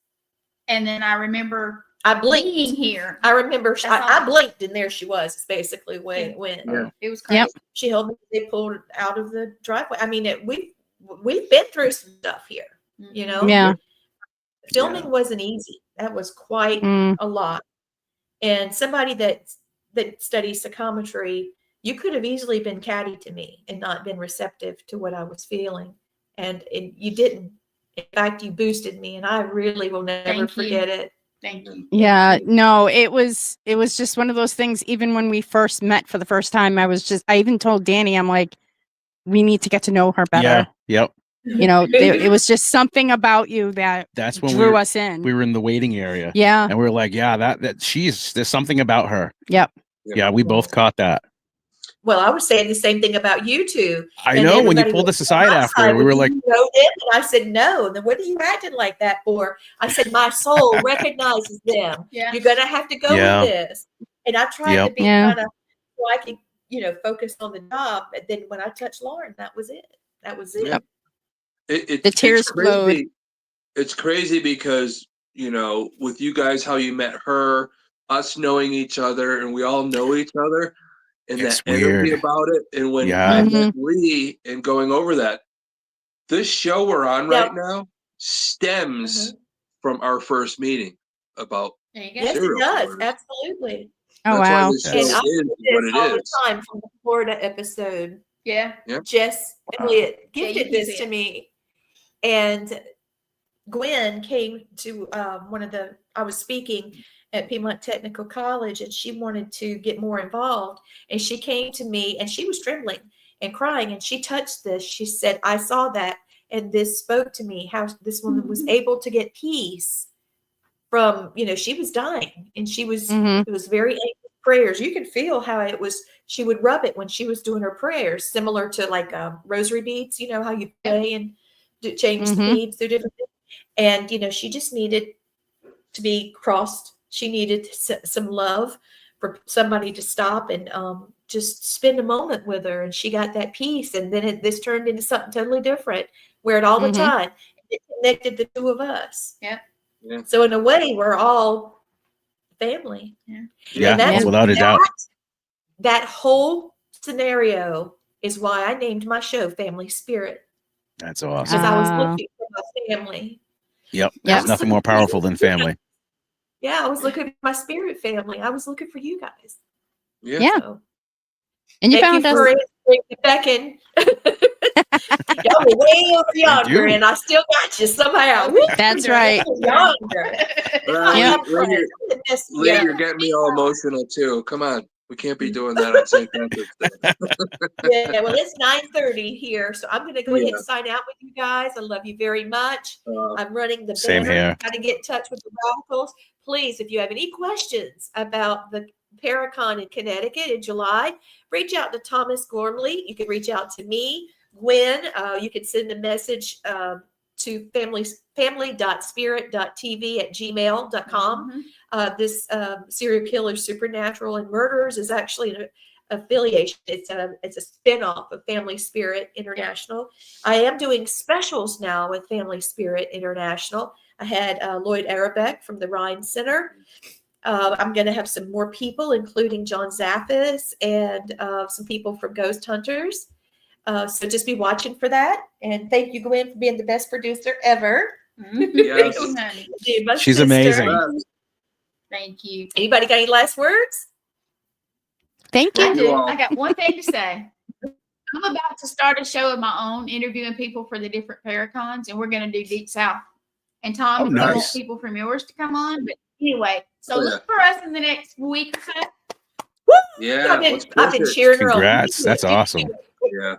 and then I remember I blinked. being here. I remember That's all. I blinked and there she was. It's basically the way it went. Yeah. It was crazy. She held me. They pulled her out of the driveway. I mean, we've been through some stuff here. You know. Yeah. Filming wasn't easy. That was quite a lot. And somebody that studies psychometry, you could have easily been catty to me and not been receptive to what I was feeling. And you didn't. In fact, you boosted me, and I really will never Thank you. forget it. Thank you. Yeah, no, it was just one of those things. Even when we first met for the first time, I even told Danny, I'm like, we need to get to know her better. Yeah. Yep. You know, it was just something about you that's when drew us in. We were in the waiting area. Yeah. And we were like, yeah, there's something about her. Yep. Yeah, we both caught that. Well, I was saying the same thing about you two. I And know when you everybody pulled was us on aside my after, side, we were "Well, like, do you know them?" And I said, no. And then what are you acting like that for? I said, my soul recognizes them. Yeah. You're going to have to go with this. And I tried to be kind of, so I could, focus on the job. And then when I touched Lauren, that was it. That was it. Yep. The tears flowed. It's crazy because, with you guys, how you met her, us knowing each other, and we all know each other, and It's that energy weird. about it. And when I met Lee and going over that, this show we're on right now stems from our first meeting about There you go. Yes, it serial does. killers. Absolutely. Oh, That's wow. why this show And I is do what this it all the is. time from the Florida episode. Yeah. Jess Elliott you gifted can this see to it. me. And Gwen came to I was speaking at Piedmont Technical College, and she wanted to get more involved. And she came to me, and she was trembling and crying, and she touched this. She said, I saw that, and this spoke to me, how this woman was able to get peace from, she was dying, and she was, it was very anxious prayers. You could feel how it was, she would rub it when she was doing her prayers, similar to like rosary beads, how you pray and change the beads through different things. And, she just needed to be crossed. She needed some love for somebody to stop and just spend a moment with her. And she got that peace. And then this turned into something totally different, where it all the time, it connected the two of us. Yeah. So in a way, we're all family. Yeah, And that's without a doubt. That whole scenario is why I named my show Family Spirit. That's awesome. Because I was looking for my family. Yep. There's nothing more powerful than family. Yeah, I was looking for my spirit family. I was looking for you guys. Yeah. So, And you thank found us. for answering the beckon. Y'all were way over yonder, and I still got you somehow. That's right. Yonder. Lee, you're getting me all emotional too. Come on. We can't be doing that on St. Patrick's Day. Yeah, well, it's 9:30 here, so I'm going to go ahead and sign out with you guys. I love you very much. I'm running the Same banner. here. How to get in touch with the Radikals. Please, if you have any questions about the Paracon in Connecticut in July, reach out to Thomas Gormley. You can reach out to me, Gwen. You can send a message to family.spirit.tv@gmail.com. This serial killer, supernatural, and murderers is actually an affiliation. It's a spinoff of Family Spirit International. I am doing specials now with Family Spirit International. I had Lloyd Arabeck from the Rhine Center. I'm going to have some more people, including John Zaffis and some people from Ghost Hunters. So just be watching for that. And thank you, Gwen, for being the best producer ever. Yes. Honey. My She's sister. amazing. Thank you. Anybody got any last words? Thank I you. do. I got one thing to say. I'm about to start a show of my own, interviewing people for the different Paracons, and we're going to do Deep South. And Tom, Oh, if you want nice. people from yours to come on, but anyway, so Oh, yeah. look for us in the next week or so. Yeah, I've been cheering her on. Congrats. That's awesome. Yeah.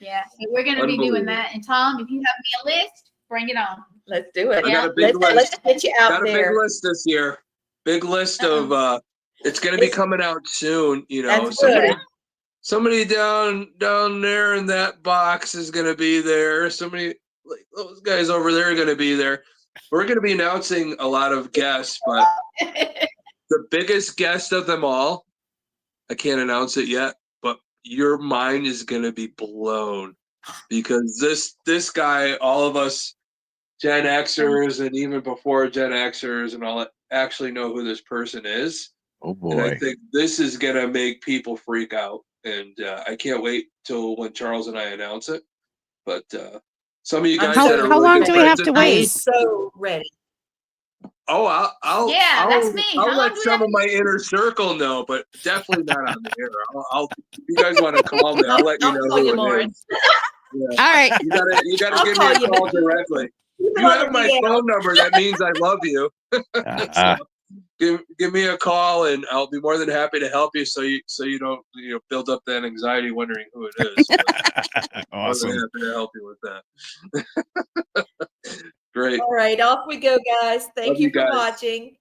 Yeah, so we're going to be doing that. And Tom, if you have me a list, bring it on. Let's do it. I got a big list. Let's get you out got a there. big list this year. Big list of it's going to be coming out soon. You know, somebody down there in that box is going to be there. Somebody like those guys over there are going to be there. We're going to be announcing a lot of guests, but the biggest guest of them all, I can't announce it yet, but your mind is going to be blown because this guy, all of us Gen Xers and even before Gen Xers and all that actually know who this person is. Oh boy. And I think this is going to make people freak out. And I can't wait till when Charles and I announce it. But some of you guys how long do we have to wait? I'm so ready. Oh, I'll that's me. I'll let some of my inner circle know, but definitely not on the air. If you guys want to call me, I'll let you know who it is. Yeah. All right. You gotta give me a call directly. You have my phone number. That means I love you. So give me a call, and I'll be more than happy to help you. So you don't build up that anxiety wondering who it is. Awesome. I'm happy to help you with that. Great. All right, off we go, guys. Thank you for watching.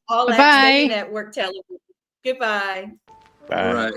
All Access Network Television. Goodbye. Bye. All right.